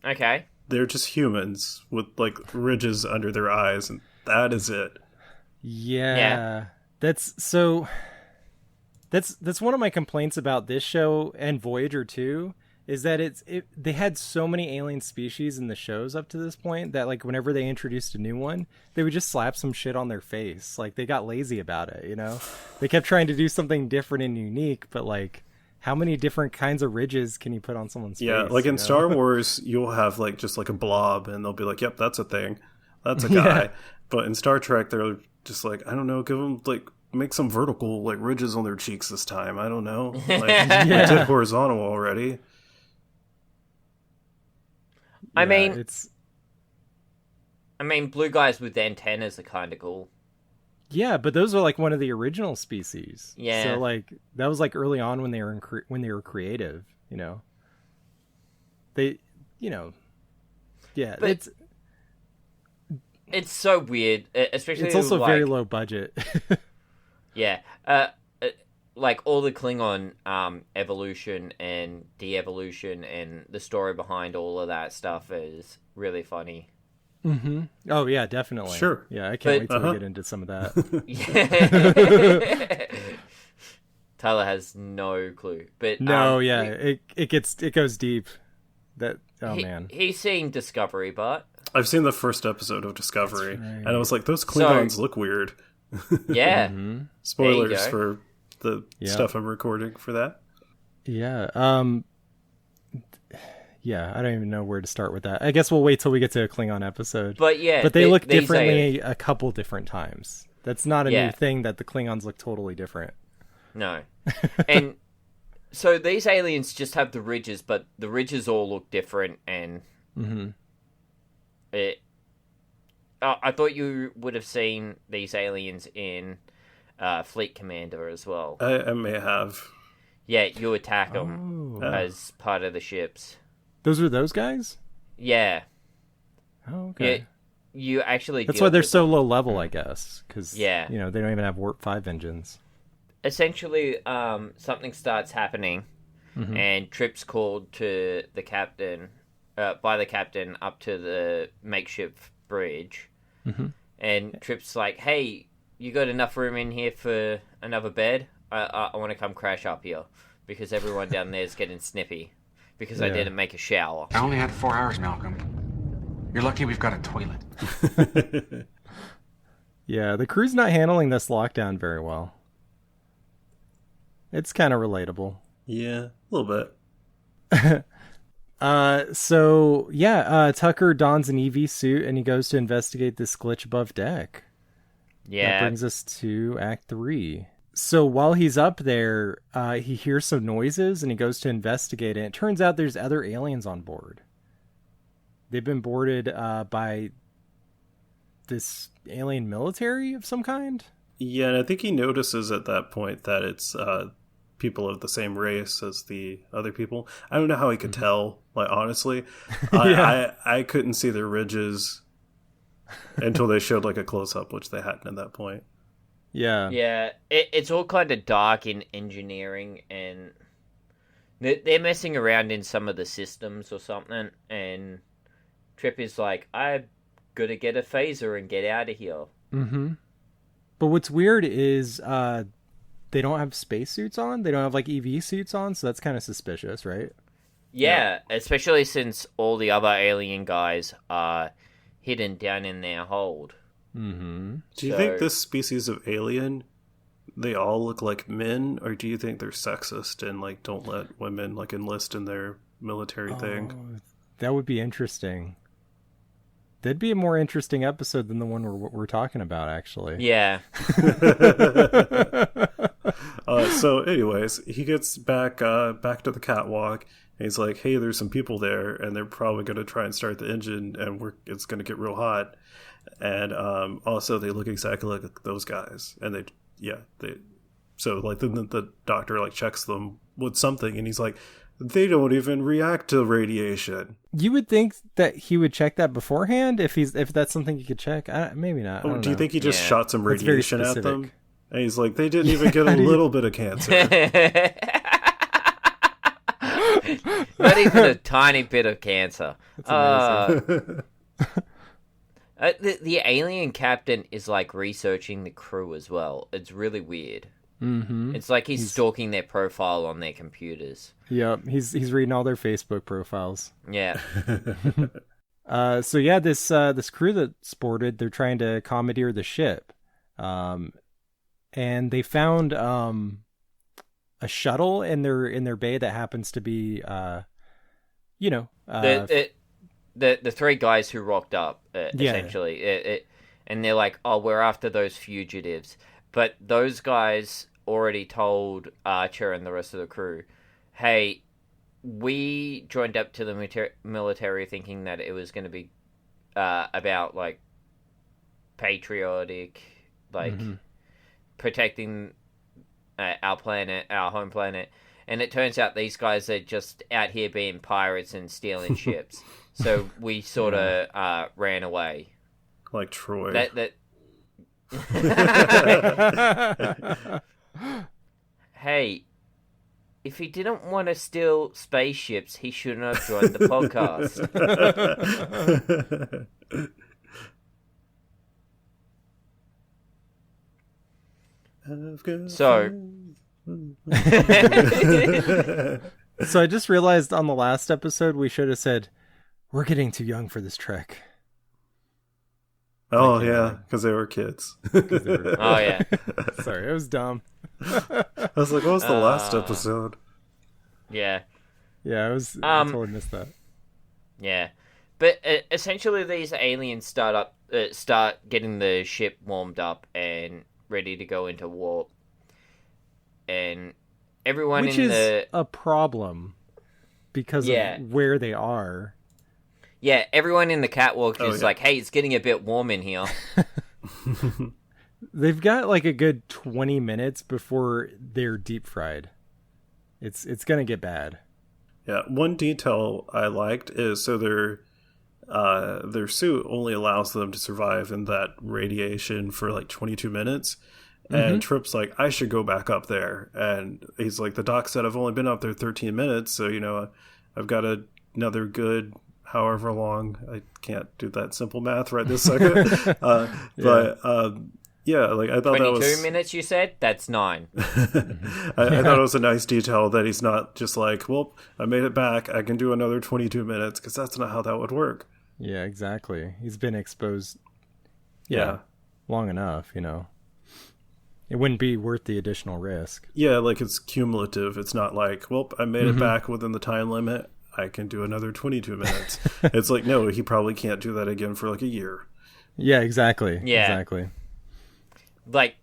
Okay. They're just humans with, like, ridges under their eyes, and that is it. Yeah. That's one of my complaints about this show and Voyager 2, is that they had so many alien species in the shows up to this point that, like, whenever they introduced a new one, they would just slap some shit on their face. Like, they got lazy about it, They kept trying to do something different and unique, but, like, how many different kinds of ridges can you put on someone's face? Yeah, like in Star Wars, you'll have, like, just, like, a blob, and they'll be like, yep, that's a thing. That's a guy. Yeah. But in Star Trek, they're just like, I don't know, give them, like, make some vertical, like, ridges on their cheeks this time. I don't know. Like, we did horizontal already. I mean, blue guys with antennas are kind of cool. Yeah, but those are like one of the original species. Yeah. So like that was like early on when they were creative. They, yeah. But it's so weird, especially. It's also like, very low budget. Yeah. Like all the Klingon evolution and de-evolution and the story behind all of that stuff is really funny. Mm-hmm. Oh yeah, definitely. Sure. Yeah, I can't wait to get into some of that. Yeah. Tyler has no clue, but no, it goes deep. Man, he's seen Discovery, but I've seen the first episode of Discovery, and I was like, those Klingons look weird. Yeah. Spoilers for the stuff I'm recording for that. Yeah. Yeah, I don't even know where to start with that. I guess we'll wait till we get to a Klingon episode. But yeah, but they look differently a couple different times. That's not a new thing that the Klingons look totally different. No. And so these aliens just have the ridges, but the ridges all look different, and I thought you would have seen these aliens in Fleet Commander as well. I may have. Yeah, you attack them as part of the ships. Those are those guys? Yeah. Oh, okay. Yeah, you actually. That's why they're so low level, I guess. Because they don't even have Warp 5 engines. Essentially, something starts happening, and Trip's called to the captain, by the captain, up to the makeshift bridge, and Trip's like, "Hey, you got enough room in here for another bed? I want to come crash up here because everyone down there is getting snippy because I didn't make a shower." I only had 4 hours, Malcolm. You're lucky we've got a toilet. Yeah, the crew's not handling this lockdown very well. It's kind of relatable. Yeah, a little bit. Tucker dons an EV suit and he goes to investigate this glitch above deck. Yeah. That brings us to Act 3. So while he's up there, he hears some noises and he goes to investigate it. It turns out there's other aliens on board. They've been boarded by this alien military of some kind. Yeah, and I think he notices at that point that it's people of the same race as the other people. I don't know how he could tell, like, honestly. I couldn't see their ridges until they showed like a close-up, which they hadn't at that point. Yeah, it's all kind of dark in engineering, and they're messing around in some of the systems or something, and Trip is like, I'm gonna get a phaser and get out of here. Mm-hmm. But what's weird is they don't have spacesuits on. They don't have like EV suits on, so that's kind of suspicious, right? Yeah, especially since all the other alien guys are hidden down in their hold. Mm-hmm. Do you think this species of alien, they all look like men, or do you think they're sexist and like don't let women like enlist in their military thing? That would be interesting. That'd be a more interesting episode than the one we're talking about, actually. Yeah. So anyways, he gets back to the catwalk, and he's like, hey, there's some people there, and they're probably going to try and start the engine, and it's going to get real hot. And also they look exactly like those guys, and so like then the doctor like checks them with something, and he's like, they don't even react to radiation. You would think that he would check that beforehand if that's something he could check. Maybe not. Do you think he just shot some radiation at them? And he's like, they didn't even get a little bit of cancer. Not even a tiny bit of cancer. The alien captain is like researching the crew as well. It's really weird. Mm-hmm. It's like he's stalking their profile on their computers. Yep, he's reading all their Facebook profiles. Yeah. So yeah, this crew that's boarded, they're trying to commandeer the ship, and they found a shuttle in their bay that happens to be, the three guys who rocked up essentially, and they're like, oh, we're after those fugitives. But those guys already told Archer and the rest of the crew, hey, we joined up to the military thinking that it was going to be about, like, patriotic, like, protecting our planet, our home planet. And it turns out these guys are just out here being pirates and stealing ships. So we sort of ran away. Like Troy. Hey, if he didn't want to steal spaceships, he shouldn't have joined the podcast. So I just realized on the last episode we should have said, we're getting too young for this trek. Oh, yeah, because they were kids. Oh, yeah. Sorry, it was dumb. I was like, what was the last episode? Yeah. Yeah, I totally missed that. Yeah. But essentially these aliens start getting the ship warmed up and ready to go into warp. And everyone Which is a problem because of where they are. Yeah, everyone in the catwalk is like, hey, it's getting a bit warm in here. They've got like a good 20 minutes before they're deep fried. It's going to get bad. Yeah, one detail I liked is so their suit only allows them to survive in that radiation for like 22 minutes. And Trip's like, I should go back up there. And he's like, the doc said I've only been up there 13 minutes. So, I've got another good however long. I can't do that simple math right this second. But like I thought 22 that was 22 minutes. You said that's 9. I thought it was a nice detail that he's not just like, well, I made it back, I can do another 22 minutes, because that's not how that would work. Yeah, exactly. He's been exposed. Yeah, long enough. It wouldn't be worth the additional risk. Yeah, like it's cumulative. It's not like, well, I made it back within the time limit, I can do another 22 minutes. It's like, no, he probably can't do that again for like a year. Yeah, exactly. Yeah. Exactly. Like,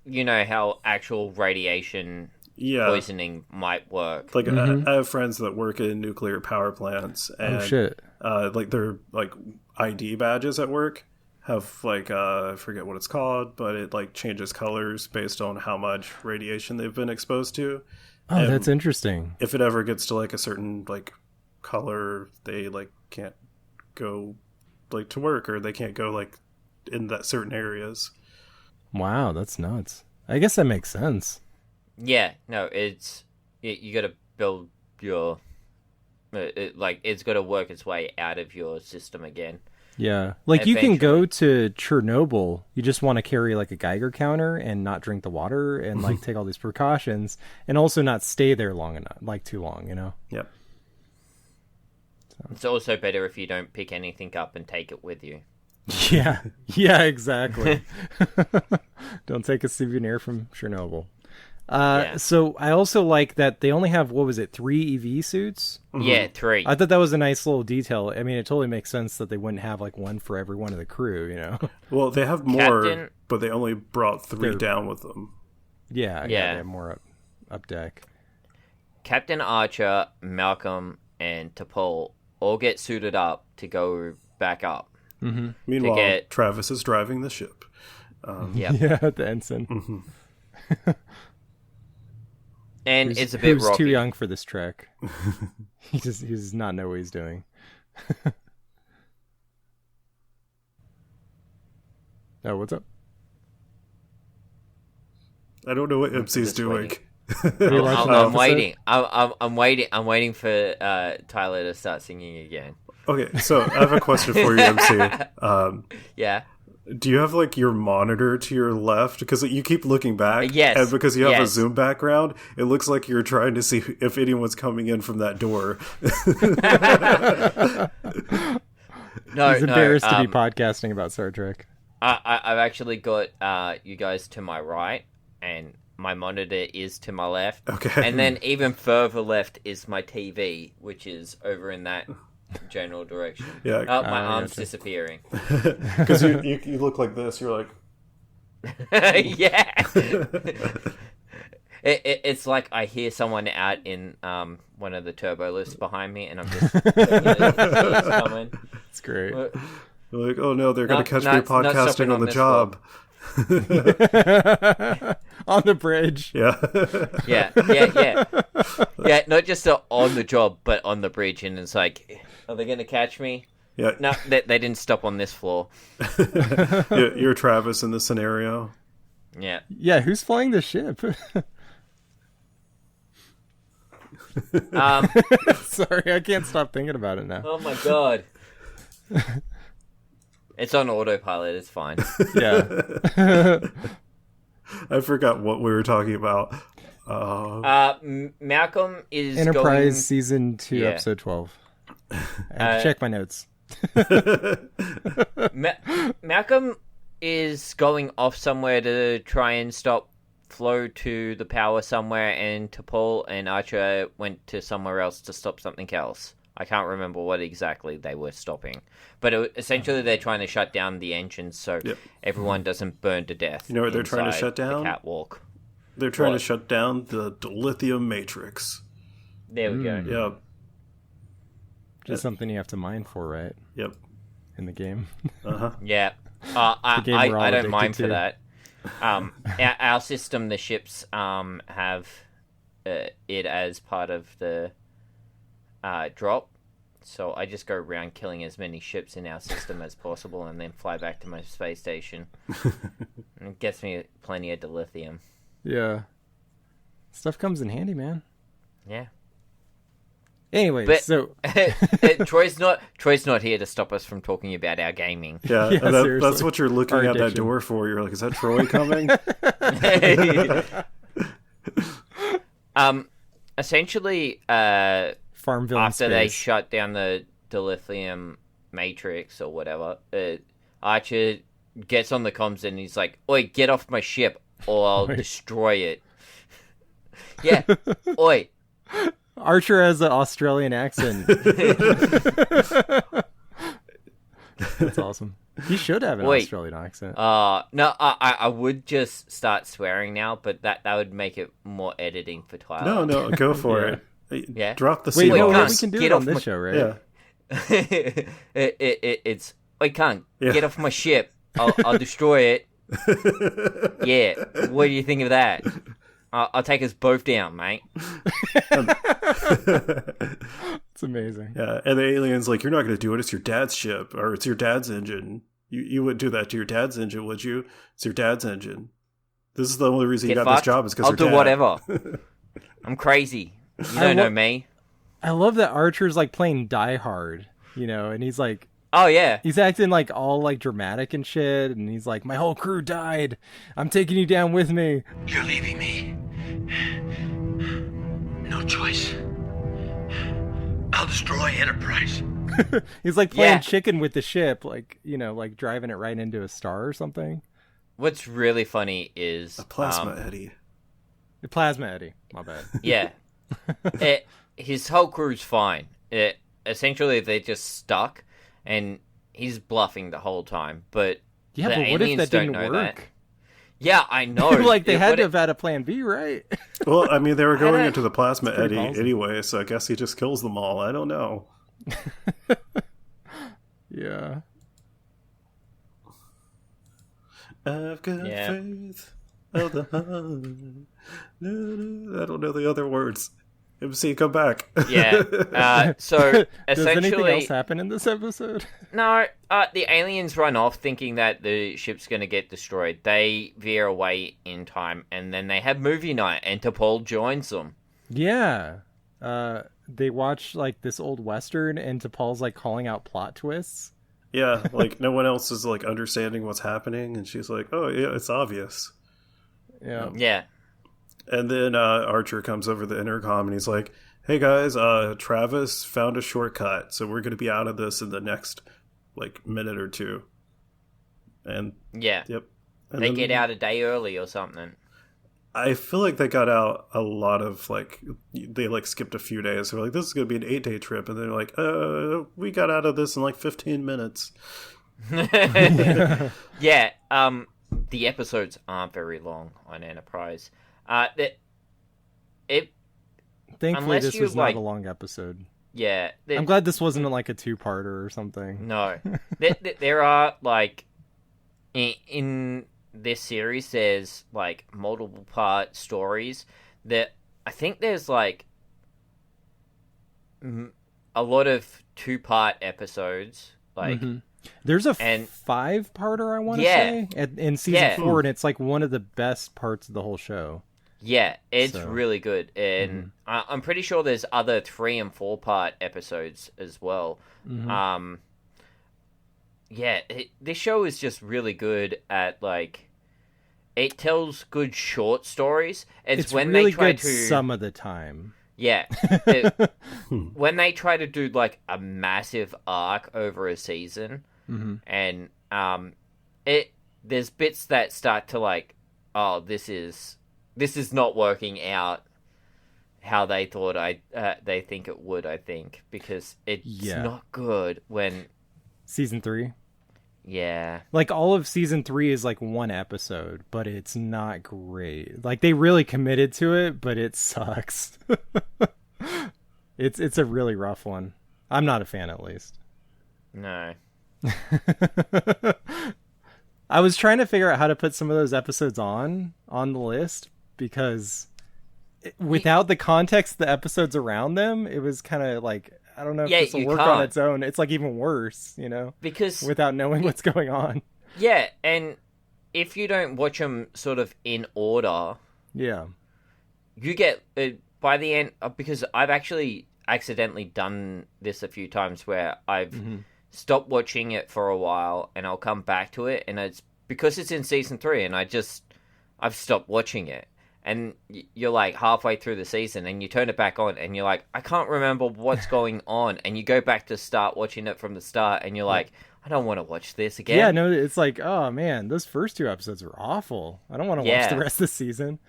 how actual radiation poisoning might work. Like I have friends that work in nuclear power plants, and like their like ID badges at work have like I forget what it's called, but it like changes colors based on how much radiation they've been exposed to. Oh, and that's interesting. If it ever gets to like a certain like color, they like can't go like to work, or they can't go like in that certain areas. Wow, that's nuts. I guess that makes sense. Yeah, no, you got to build your it's got to work its way out of your system again. Yeah, like you can go to Chernobyl. You just want to carry like a Geiger counter and not drink the water and like take all these precautions and also not stay there long enough, like too long, you know? Yep. So. It's also better if you don't pick anything up and take it with you. Yeah, exactly. Don't take a souvenir from Chernobyl. So I also like that they only have, 3 EV suits? Yeah, 3. I thought that was a nice little detail. I mean, it totally makes sense that they wouldn't have like one for every one of the crew, you know? Well, they have more, but they only brought 3 down with them. Yeah, they have more up deck. Captain Archer, Malcolm, and T'Pol all get suited up to go back up. Mm-hmm. Meanwhile, Travis is driving the ship. Yeah, the ensign. Mm-hmm. And it's a bit rocky. Who's too young for this trek. He does not know what he's doing. Oh, what's up? I don't know what MC's doing. I'm waiting. I'm waiting for Tyler to start singing again. Okay, so I have a question for you, MC. Yeah. Do you have like your monitor to your left? Because you keep looking back. Yes. And because you have a zoom background, it looks like you're trying to see if anyone's coming in from that door. No, he's embarrassed to be podcasting about Star Trek. I've actually got you guys to my right, and my monitor is to my left. Okay. And then even further left is my TV, which is over in that general direction. Yeah. My arm's disappearing. Because you look like this. You're like... Yeah. It's like I hear someone out in one of the turbo lifts behind me, and I'm just coming. It's great. You're like, oh no, they're going to catch me podcasting on the job. On the bridge. Yeah. Yeah, not just on the job, but on the bridge. And it's like, are they going to catch me? Yeah. No, they didn't stop on this floor. You're Travis in this scenario. Yeah. Yeah, who's flying the ship? Sorry, I can't stop thinking about it now. Oh my god. It's on autopilot, it's fine. Yeah. I forgot what we were talking about. Malcolm is Enterprise Season 2, Episode 12. I have to check my notes. Malcolm is going off somewhere to try and stop flow to the power somewhere, and T'Pol and Archer went to somewhere else to stop something else. I can't remember what exactly they were stopping. But essentially they're trying to shut down the engines so everyone doesn't burn to death. You know what they're trying to shut down? The catwalk. They're trying to shut down the dilithium matrix. There we go. Yep. Just something you have to mine for, right? Yep. In the game. Uh-huh. Yeah. I don't mind for that. Our system, the ships, have it as part of the drop, so I just go around killing as many ships in our system as possible and then fly back to my space station. And it gets me plenty of dilithium. Yeah. Stuff comes in handy, man. Yeah. Anyway, so Troy's not here to stop us from talking about our gaming. Yeah, that's what you're looking at that door for. You're like, is that Troy coming? Essentially, Farmville after they shut down the dilithium matrix or whatever, Archer gets on the comms and he's like, "Oi, get off my ship, or I'll destroy it." Yeah, oi. Archer has an Australian accent. That's awesome. He should have an Australian accent. No, I would just start swearing now, but that would make it more editing for Twilight. No, go for it. Yeah. Drop the Wait, C-bomb. no, we can do it on this show, right? Yeah. It's I can't get off my ship. I'll destroy it. Yeah. What do you think of that? I'll take us both down, mate. It's amazing. Yeah, and the alien's like, you're not going to do it. It's your dad's ship, or it's your dad's engine. You wouldn't do that to your dad's engine, would you? It's your dad's engine. This is the only reason you got this job is because I'll do whatever. I'm crazy. You don't know me. I love that Archer's like playing Die Hard, and he's like, oh yeah, he's acting like all like dramatic and shit, and he's like, my whole crew died. I'm taking you down with me. You're leaving me. No choice. I'll destroy Enterprise. He's like playing chicken with the ship, like like driving it right into a star or something. What's really funny is a plasma eddy. The plasma eddy. My bad. Yeah. His whole crew's fine. Essentially, they're just stuck, and he's bluffing the whole time. But yeah, the but what if that didn't work? That. Yeah, I know. Like they had to have had a plan B, right? Well, I mean, they were going into the plasma eddy anyway, so I guess he just kills them all. I don't know. Yeah. I've got faith of the heart. I don't know the other words. MC, come back. Yeah. So does essentially, anything else happen in this episode? No. The aliens run off thinking that the ship's going to get destroyed. They veer away in time, and then they have movie night, and T'Pol joins them. Yeah. They watch like this old Western, and T'Pol's like calling out plot twists. Yeah, like no one else is like understanding what's happening, and she's like, "Oh yeah, it's obvious." Yeah. Yeah. And then Archer comes over the intercom and he's like, "Hey guys, Travis found a shortcut, so we're going to be out of this in the next like minute or two." And yeah, yep, and they get out a day early or something. I feel like they got out a lot of like they like skipped a few days. They're like, "This is going to be an 8-day trip," and they're like, "We got out of this in like 15 minutes." Yeah. The episodes aren't very long on Enterprise. Thankfully, this was not a long episode. Yeah. I'm glad this wasn't like a two-parter or something. No. There are, like, in this series, there's, like, multiple part stories that I think there's, like, a lot of two-part episodes. Like, there's a 5-parter, I want to say, in season 4, and it's, like, one of the best parts of the whole show. Yeah, it's really good, and I'm pretty sure there's other 3- and 4-part episodes as well. Yeah, this show is just really good at like, it tells good short stories. It's when really they try good to some of the time. Yeah, when they try to do like a massive arc over a season, and there's bits that start to like, oh, this is not working out how they thought they think it would, I think, because it's not good when... Season 3? Yeah. Like, all of Season 3 is, like, one episode, but it's not great. Like, they really committed to it, but it sucks. It's a really rough one. I'm not a fan, at least. No. I was trying to figure out how to put some of those episodes on the list, because without the context of the episodes around them, it was kind of like, I don't know if this will work on its own. It's like even worse, you know, because without knowing what's going on. Yeah, and if you don't watch them sort of in order, you get by the end, because I've actually accidentally done this a few times where I've stopped watching it for a while and I'll come back to it, and it's because it's in season 3 and I've stopped watching it. And you're like halfway through the season and you turn it back on and you're like, I can't remember what's going on. And you go back to start watching it from the start and you're like, I don't want to watch this again. Yeah, no, it's like, oh man, those first 2 episodes were awful. I don't want to watch the rest of the season.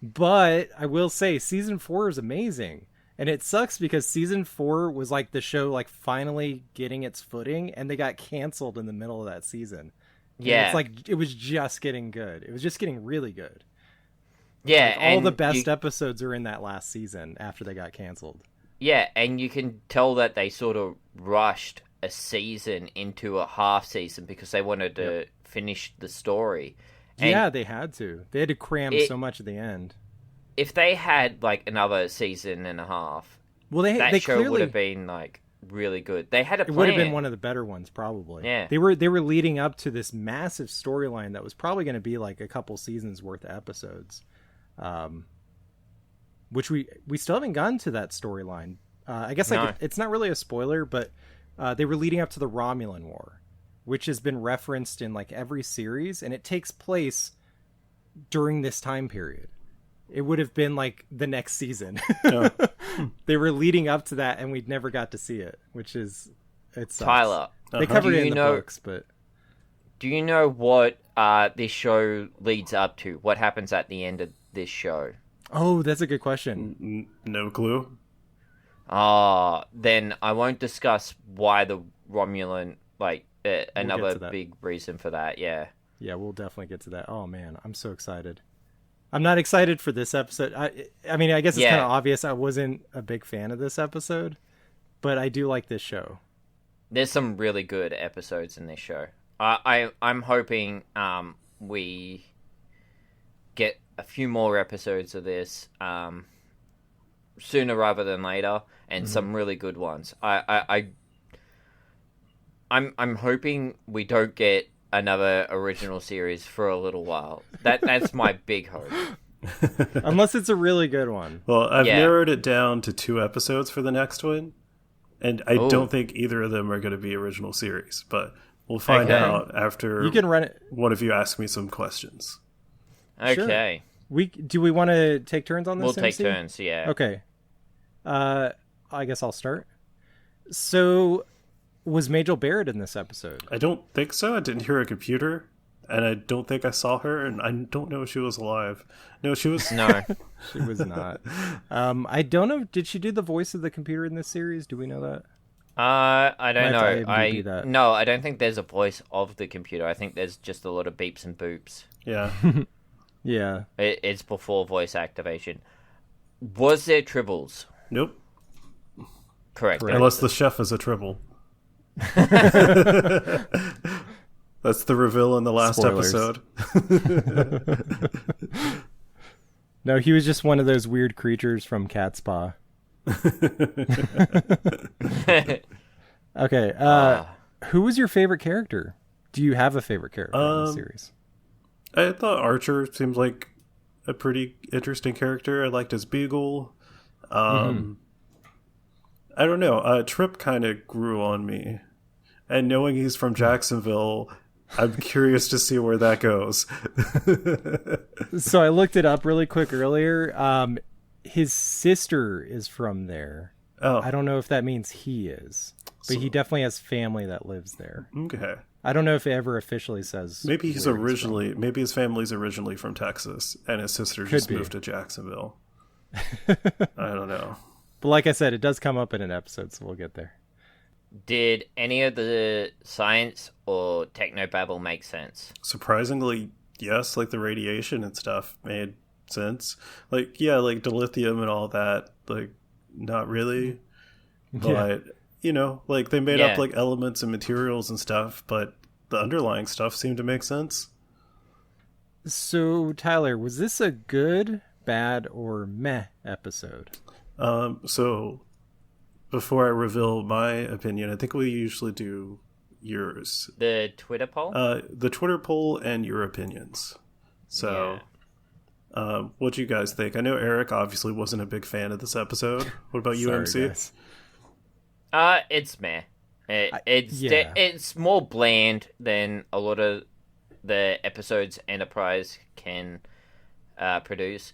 But I will say season 4 is amazing. And it sucks because season 4 was like the show like finally getting its footing, and they got canceled in the middle of that season. And it's like it was just getting good. It was just getting really good. Yeah, like, all the best episodes are in that last season after they got canceled. Yeah, and you can tell that they sort of rushed a season into a half season because they wanted to finish the story. And yeah, they had to. They had to cram so much at the end. If they had like another season and a half, well, that they show clearly would have been like really good. They had a plan. It would have been one of the better ones, probably. Yeah, they were leading up to this massive storyline that was probably going to be like a couple seasons worth of episodes, which we still haven't gotten to that storyline. I guess like it's not really a spoiler, but they were leading up to the Romulan War, which has been referenced in like every series, and it takes place during this time period. It would have been like the next season. They were leading up to that, and we never got to see it, which is it sucks. Tyler, they covered it in the books, but do you know what this show leads up to? What happens at the end of this show? Oh, that's a good question. No clue. Then I won't discuss why the Romulan, like, another big reason for that, yeah. Yeah, we'll definitely get to that. Oh, man, I'm so excited. I'm not excited for this episode. I mean, I guess it's kind of obvious I wasn't a big fan of this episode, but I do like this show. There's some really good episodes in this show. I'm hoping we get a few more episodes of this sooner rather than later, and some really good ones. I'm hoping we don't get another original series for a little while. That's my big hope. Unless it's a really good one. Well, I've narrowed it down to 2 episodes for the next one, and I don't think either of them are going to be original series, but we'll find out after you can run it. One of you ask me some questions. Okay. Sure. Do we want to take turns on this? We'll take MC? turns, yeah. Okay. I guess I'll start. So, was Majel Barrett in this episode? I don't think so. I didn't hear a computer, and I don't think I saw her, and I don't know if she was alive. No, she was. No, she was not. I don't know. Did she do the voice of the computer in this series? Do we know that? I don't know. No, I don't think there's a voice of the computer. I think there's just a lot of beeps and boops. Yeah. Yeah. It's before voice activation. Was there tribbles? Nope. Correct. Unless the chef is a tribble. That's the reveal in the last episode. No, he was just one of those weird creatures from Cat Spa. Okay. Who was your favorite character? Do you have a favorite character in the series? I thought Archer seemed like a pretty interesting character. I liked his beagle. I don't know. Trip kind of grew on me. And knowing he's from Jacksonville, I'm curious to see where that goes. So I looked it up really quick earlier. His sister is from there. Oh. I don't know if that means he is. But he definitely has family that lives there. Okay. I don't know if it ever officially says. Maybe his family's originally from Texas, and his sister just moved to Jacksonville. I don't know. But like I said, it does come up in an episode, so we'll get there. Did any of the science or technobabble make sense? Surprisingly, yes. Like the radiation and stuff made sense. Like, yeah, like dilithium and all that. Like, not really. But, you know, like they made up like elements and materials and stuff, but the underlying stuff seemed to make sense. So, Tyler, was this a good, bad, or meh episode? So before I reveal my opinion, I think we usually do yours. The Twitter poll? The Twitter poll and your opinions. So, what do you guys think? I know Erik obviously wasn't a big fan of this episode. What about you, MC? Guys. It's meh. It's more bland than a lot of the episodes Enterprise can produce.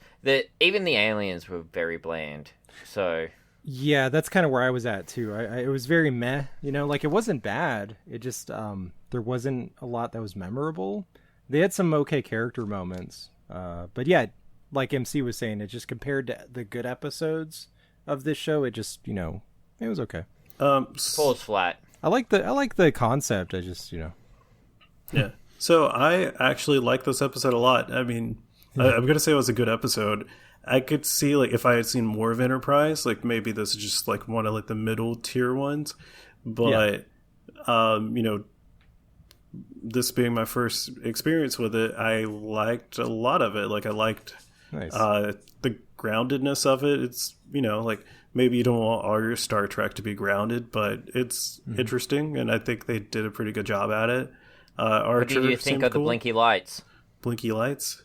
Even the aliens were very bland. So yeah, that's kind of where I was at too. It was very meh, you know, like it wasn't bad. It just there wasn't a lot that was memorable. They had some okay character moments, but yeah, like MC was saying, it just compared to the good episodes, of this show. It just, it was okay. Falls flat. I like the concept. I just, Yeah. So I actually like this episode a lot. I mean, I'm going to say it was a good episode. I could see, like, if I had seen more of Enterprise, like, maybe this is just, like, one of, like, the middle tier ones. But, this being my first experience with it, I liked a lot of it. Like, I liked the groundedness of it. It's, like, maybe you don't want all your Star Trek to be grounded, but it's interesting, and I think they did a pretty good job at it. Archer, what do you think of the blinky lights? Blinky lights?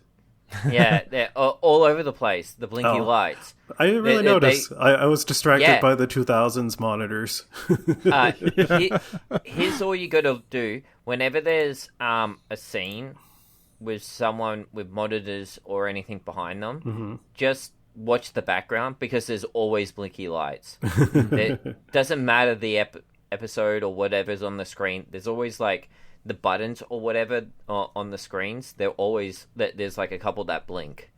Yeah, they're all over the place, the blinky lights. I didn't really notice. I was distracted by the 2000s monitors. Here's all you got to do. Whenever there's a scene with someone with monitors or anything behind them, just watch the background, because there's always blinky lights. It doesn't matter the episode or whatever's on the screen. There's always, like, the buttons or whatever on the screens. They're always, there's like a couple that blink.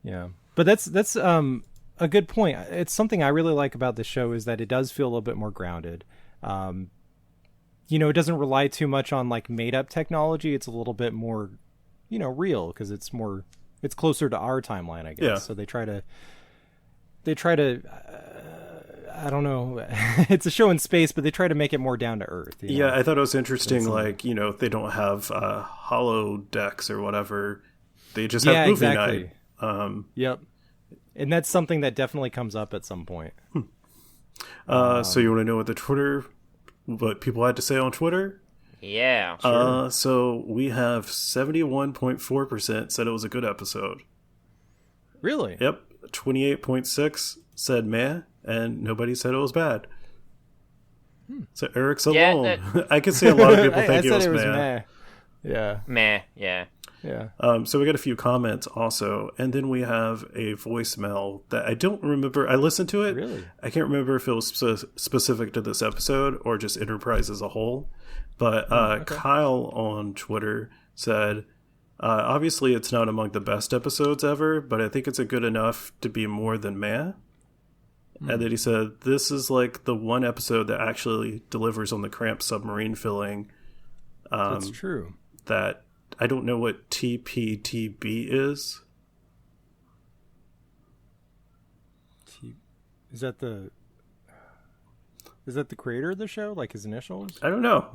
Yeah, but that's a good point. It's something I really like about the show, is that it does feel a little bit more grounded. It doesn't rely too much on, like, made up technology. It's a little bit more, real, because it's closer to our timeline, I guess. Yeah. So they try to I don't know. It's a show in space, but they try to make it more down to earth. Yeah, I thought it was interesting. Like, they don't have hollow decks or whatever. They just have movie night. Yep. And that's something that definitely comes up at some point. So you want to know what people had to say on Twitter? Yeah. Sure. So we have 71.4% said it was a good episode. Really? Yep. 28.6 said meh, and nobody said it was bad. So Eric's alone. I could see a lot of people think it was meh. Yeah. Meh, yeah. Yeah. So we got a few comments also, and then we have a voicemail that I don't remember. I listened to it. Really? I can't remember if it was specific to this episode or just Enterprise as a whole. But Kyle on Twitter said, obviously it's not among the best episodes ever, but I think it's a good enough to be more than meh. And then he said, this is like the one episode that actually delivers on the cramped submarine filling. That's true. That I don't know what TPTB is. Is that the creator of the show? Like his initials? I don't know.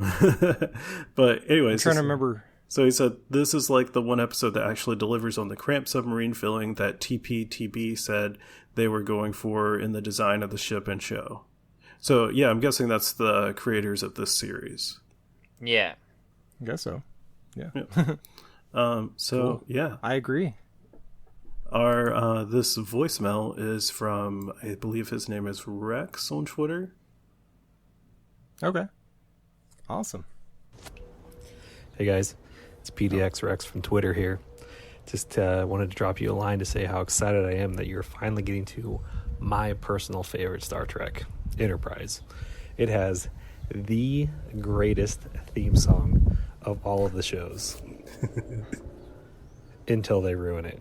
But anyways. I'm trying to remember. So he said, this is like the one episode that actually delivers on the cramped submarine filling that TPTB said they were going for in the design of the ship and show. So, yeah, I'm guessing that's the creators of this series. Yeah. I guess so. Yeah. Cool. Yeah. I agree. Our this voicemail is from, I believe his name is Rex on Twitter. Okay. Awesome. Hey, guys. It's PDX Rex from Twitter here. Just wanted to drop you a line to say how excited I am that you're finally getting to my personal favorite Star Trek, Enterprise. It has the greatest theme song of all of the shows. Until they ruin it.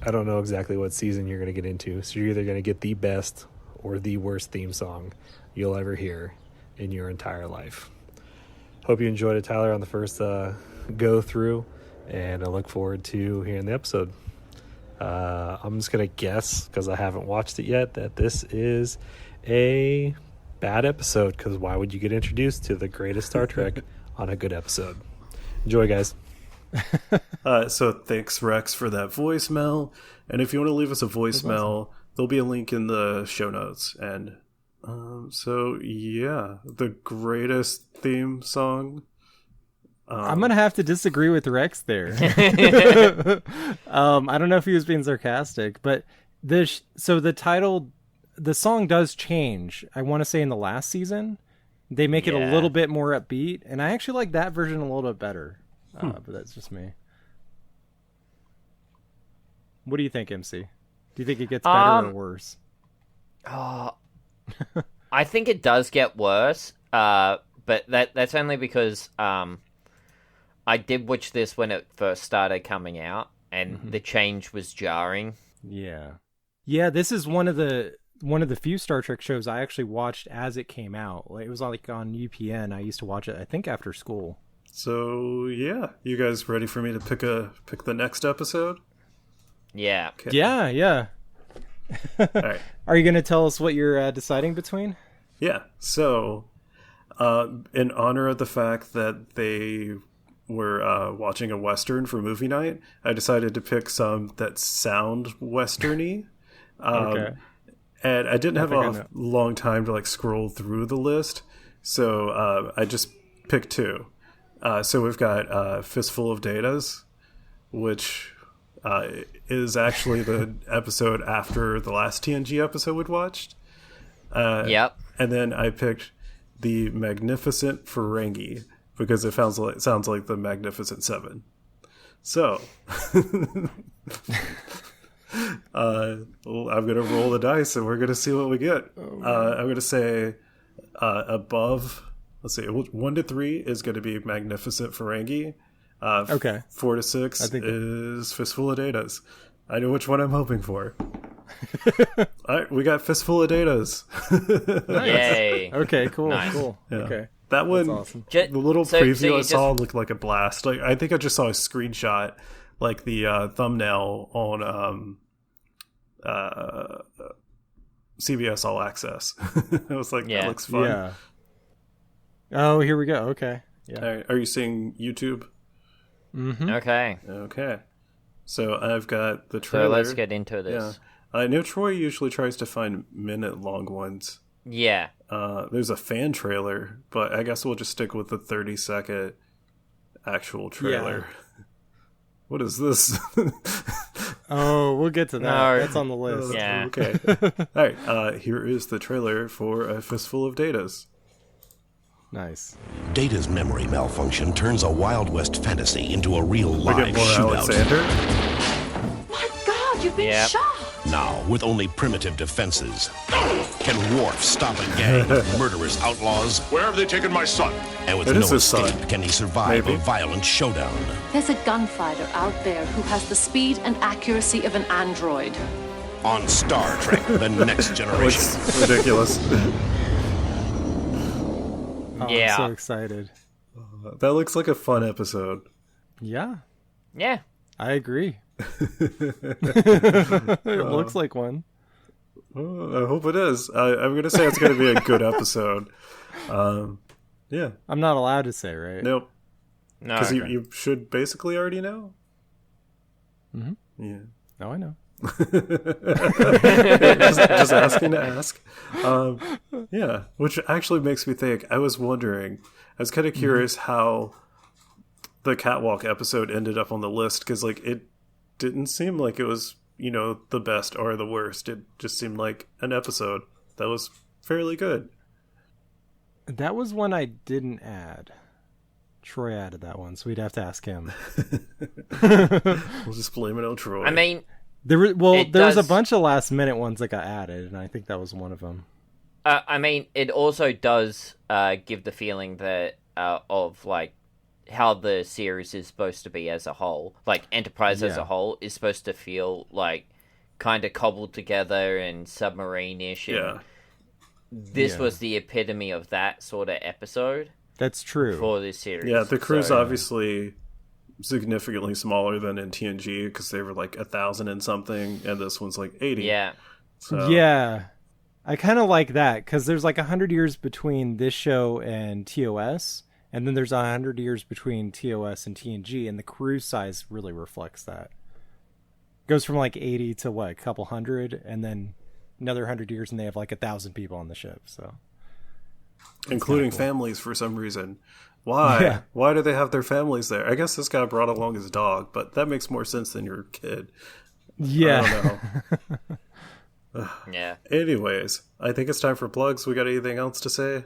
I don't know exactly what season you're going to get into, so you're either going to get the best or the worst theme song you'll ever hear in your entire life. Hope you enjoyed it, Tyler, on the first go through, and I look forward to hearing the episode. I'm just going to guess, because I haven't watched it yet, that this is a bad episode, because why would you get introduced to the greatest Star Trek on a good episode? Enjoy, guys. So thanks, Rex, for that voicemail. And if you want to leave us a voicemail, there'll be a link in the show notes. And so, yeah, the greatest theme song. I'm going to have to disagree with Rex there. I don't know if he was being sarcastic, but the song does change. I want to say in the last season, they make it a little bit more upbeat. And I actually like that version a little bit better. But that's just me. What do you think, MC? Do you think it gets better or worse? I think it does get worse. But that's only because I did watch this when it first started coming out, and the change was jarring. Yeah. Yeah, this is one of the one of the few Star Trek shows I actually watched as it came out. Like, it was like on UPN. I used to watch it, I think, after school. So yeah, you guys ready for me to pick the next episode? Yeah. Okay. Yeah. All right. Are you going to tell us what you're deciding between? Yeah. So, in honor of the fact that they were watching a Western for movie night, I decided to pick some that sound Western-y. Okay. And I didn't have a long time to like scroll through the list, so I just picked two. So we've got Fistful of Datas, which is actually the episode after the last TNG episode we'd watched. Yep. And then I picked the Magnificent Ferengi because it sounds like the Magnificent Seven. So I'm going to roll the dice and we're going to see what we get. I'm going to say above, let's see, 1 to 3 is going to be Magnificent Ferengi. Okay. 4 to 6 is Fistful of Datas. I know which one I'm hoping for. All right, we got Fistful of Datas. Yay. Okay, cool. Nice. Cool. Yeah. Okay. That one, awesome. The little preview I you saw looked like a blast. Like I think I just saw a screenshot, like the thumbnail on CBS All Access. I was like, that looks fun. Yeah. Oh, here we go. Okay. Yeah. All right, are you seeing YouTube? Mm-hmm. Okay. So I've got the trailer. So let's get into this. Yeah. I know Troy usually tries to find minute-long ones. Yeah. There's a fan trailer, but I guess we'll just stick with the 30-second actual trailer. Yeah. What is this? Oh, we'll get to that. No. That's on the list. Yeah. Okay. All right. Here is the trailer for A Fistful of Datas. Nice. Data's memory malfunction turns a Wild West fantasy into a real live shootout. Alexander? My God, you've been shot! Now, with only primitive defenses, can Worf stop a gang of murderous outlaws? Where have they taken my son? And with no escape, can he survive a violent showdown? There's a gunfighter out there who has the speed and accuracy of an android. On Star Trek, the next generation. It's ridiculous. Oh, yeah. I'm so excited. That looks like a fun episode. Yeah. Yeah. I agree. It looks like one. I hope it is. I'm going to say it's going to be a good episode. Yeah. I'm not allowed to say, right? Nope. No. Because you should basically already know. Mm-hmm. Yeah. No, I know. just asking to ask. Yeah. Which actually makes me think, I was kind of curious how the Catwalk episode ended up on the list, because like it didn't seem like it was, the best or the worst. It just seemed like an episode that was fairly good. That was one I didn't add. Troy added that one, so we'd have to ask him. We'll just blame it on Troy. I mean, there was a bunch of last minute ones that got added, and I think that was one of them. I mean, it also does give the feeling that of like how the series is supposed to be as a whole. Like Enterprise as a whole is supposed to feel like kind of cobbled together and submarine-ish. Yeah. This was the epitome of that sort of episode. That's true. For this series. Yeah, the crew's obviously significantly smaller than in TNG, because they were like 1,000 and something, and this one's like 80. Yeah. So. Yeah. I kind of like that, because there's like 100 years between this show and TOS, and then there's 100 years between TOS and TNG, and the crew size really reflects that. It goes from like 80 to a couple hundred, and then another 100 years, and they have like 1,000 people on the ship, so... Including families for some reason. Why? Yeah. Why do they have their families there? I guess this guy brought along his dog, but that makes more sense than your kid. Yeah. I don't know. Yeah. Anyways, I think it's time for plugs. We got anything else to say?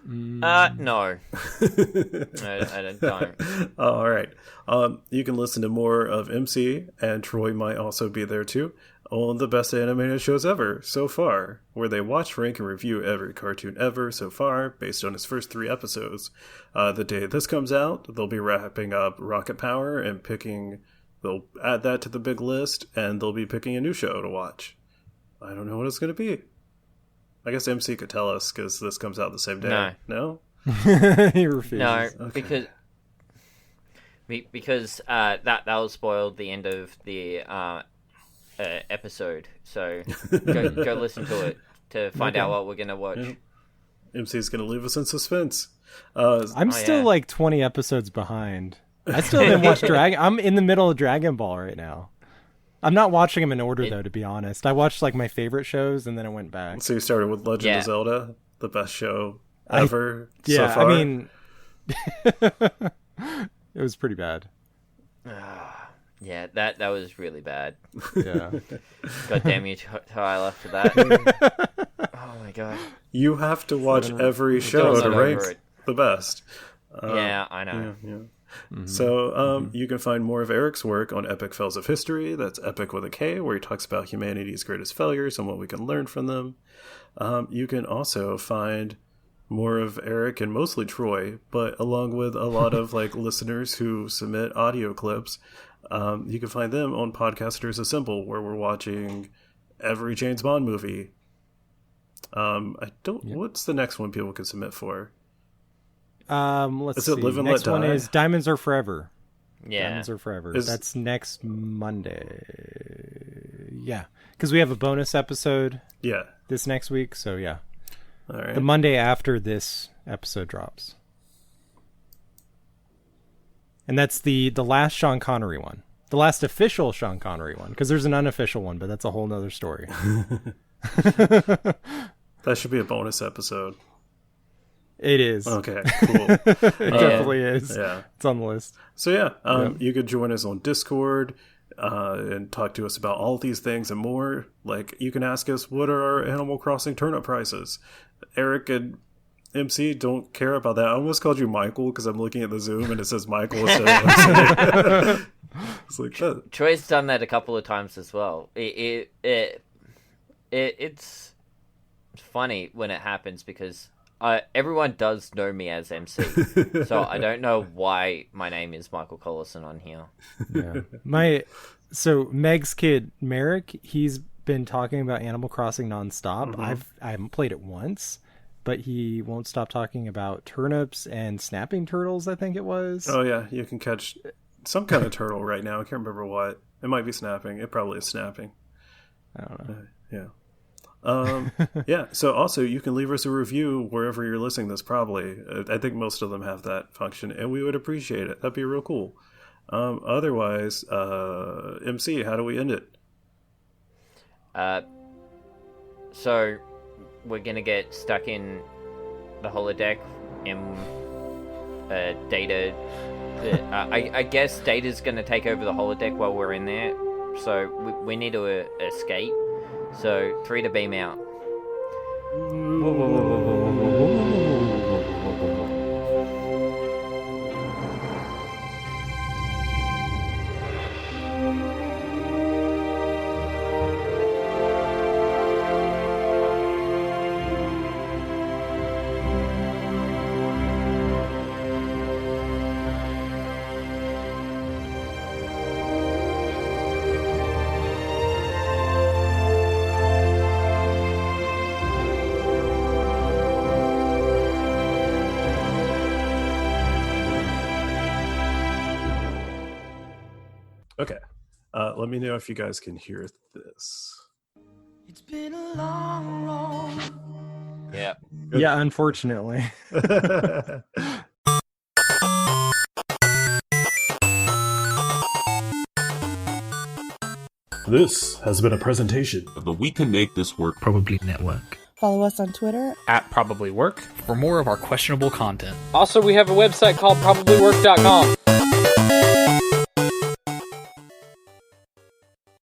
No. I don't. All right. You can listen to more of MC, and Troy might also be there too, on the best animated shows ever so far, where they watch, rank, and review every cartoon ever so far based on its first 3 episodes. The day this comes out, they'll be wrapping up Rocket Power and they'll add that to the big list, and they'll be picking a new show to watch. I don't know what it's going to be. I guess MC could tell us because this comes out the same day. No? He refuses. No, Okay. because that will spoil the end of the episode. So go listen to it to find out what we're gonna watch. Yeah. MC's gonna leave us in suspense. I'm still like 20 episodes behind. I still haven't watched Dragon. I'm in the middle of Dragon Ball right now. I'm not watching them in order though, to be honest. I watched like my favorite shows and then I went back. So you started with Legend of Zelda, the best show ever so far. I mean, it was pretty bad. Yeah, that was really bad. Yeah. God damn you, Tyler, for that. Oh my god. You have to watch every show to rank the best. Yeah, I know. Yeah. Mm-hmm. So you can find more of Erik's work on Epic Fails of History. That's Epic with a K, where he talks about humanity's greatest failures and what we can learn from them. You can also find more of Erik and mostly Troy, but along with a lot of like listeners who submit audio clips. You can find them on Podcasters Assemble, where we're watching every James Bond movie. What's the next one people can submit for? Let's see. Live and next Let one Die? is Diamonds Are Forever. Yeah. Diamonds Are Forever. That's next Monday. Yeah. Because we have a bonus episode this next week. So, yeah. All right. The Monday after this episode drops. And that's the last Sean Connery one. The last official Sean Connery one. Because there's an unofficial one, but that's a whole nother story. That should be a bonus episode. It is. Okay, cool. It definitely is. Yeah. It's on the list. So you could join us on Discord and talk to us about all these things and more. Like, you can ask us, what are our Animal Crossing turnip prices? Erik and MC don't care about that. I almost called you Michael because I'm looking at the Zoom and it says Michael instead of MC. It's like that. Troy's done that a couple of times as well. It's funny when it happens because everyone does know me as MC, so I don't know why my name is Michael Collison on here. Yeah. So Meg's kid Merrick, he's been talking about Animal Crossing nonstop. Mm-hmm. I haven't played it once, but he won't stop talking about turnips and snapping turtles, I think it was. Oh yeah, you can catch some kind of turtle right now. I can't remember what. It might be snapping. It probably is snapping. I don't know. Yeah. Yeah, so also you can leave us a review wherever you're listening to this, probably. I think most of them have that function, and we would appreciate it. That'd be real cool. Otherwise, MC, how do we end it? So we're gonna get stuck in the holodeck and Data. I guess Data's gonna take over the holodeck while we're in there, so we need to escape. So 3 to beam out. Okay. Let me know if you guys can hear this. It's been a long road. Yeah. Yeah, unfortunately. This has been a presentation of the We Can Make This Work Probably Network. Follow us on Twitter @ProbablyWork for more of our questionable content. Also, we have a website called probablywork.com.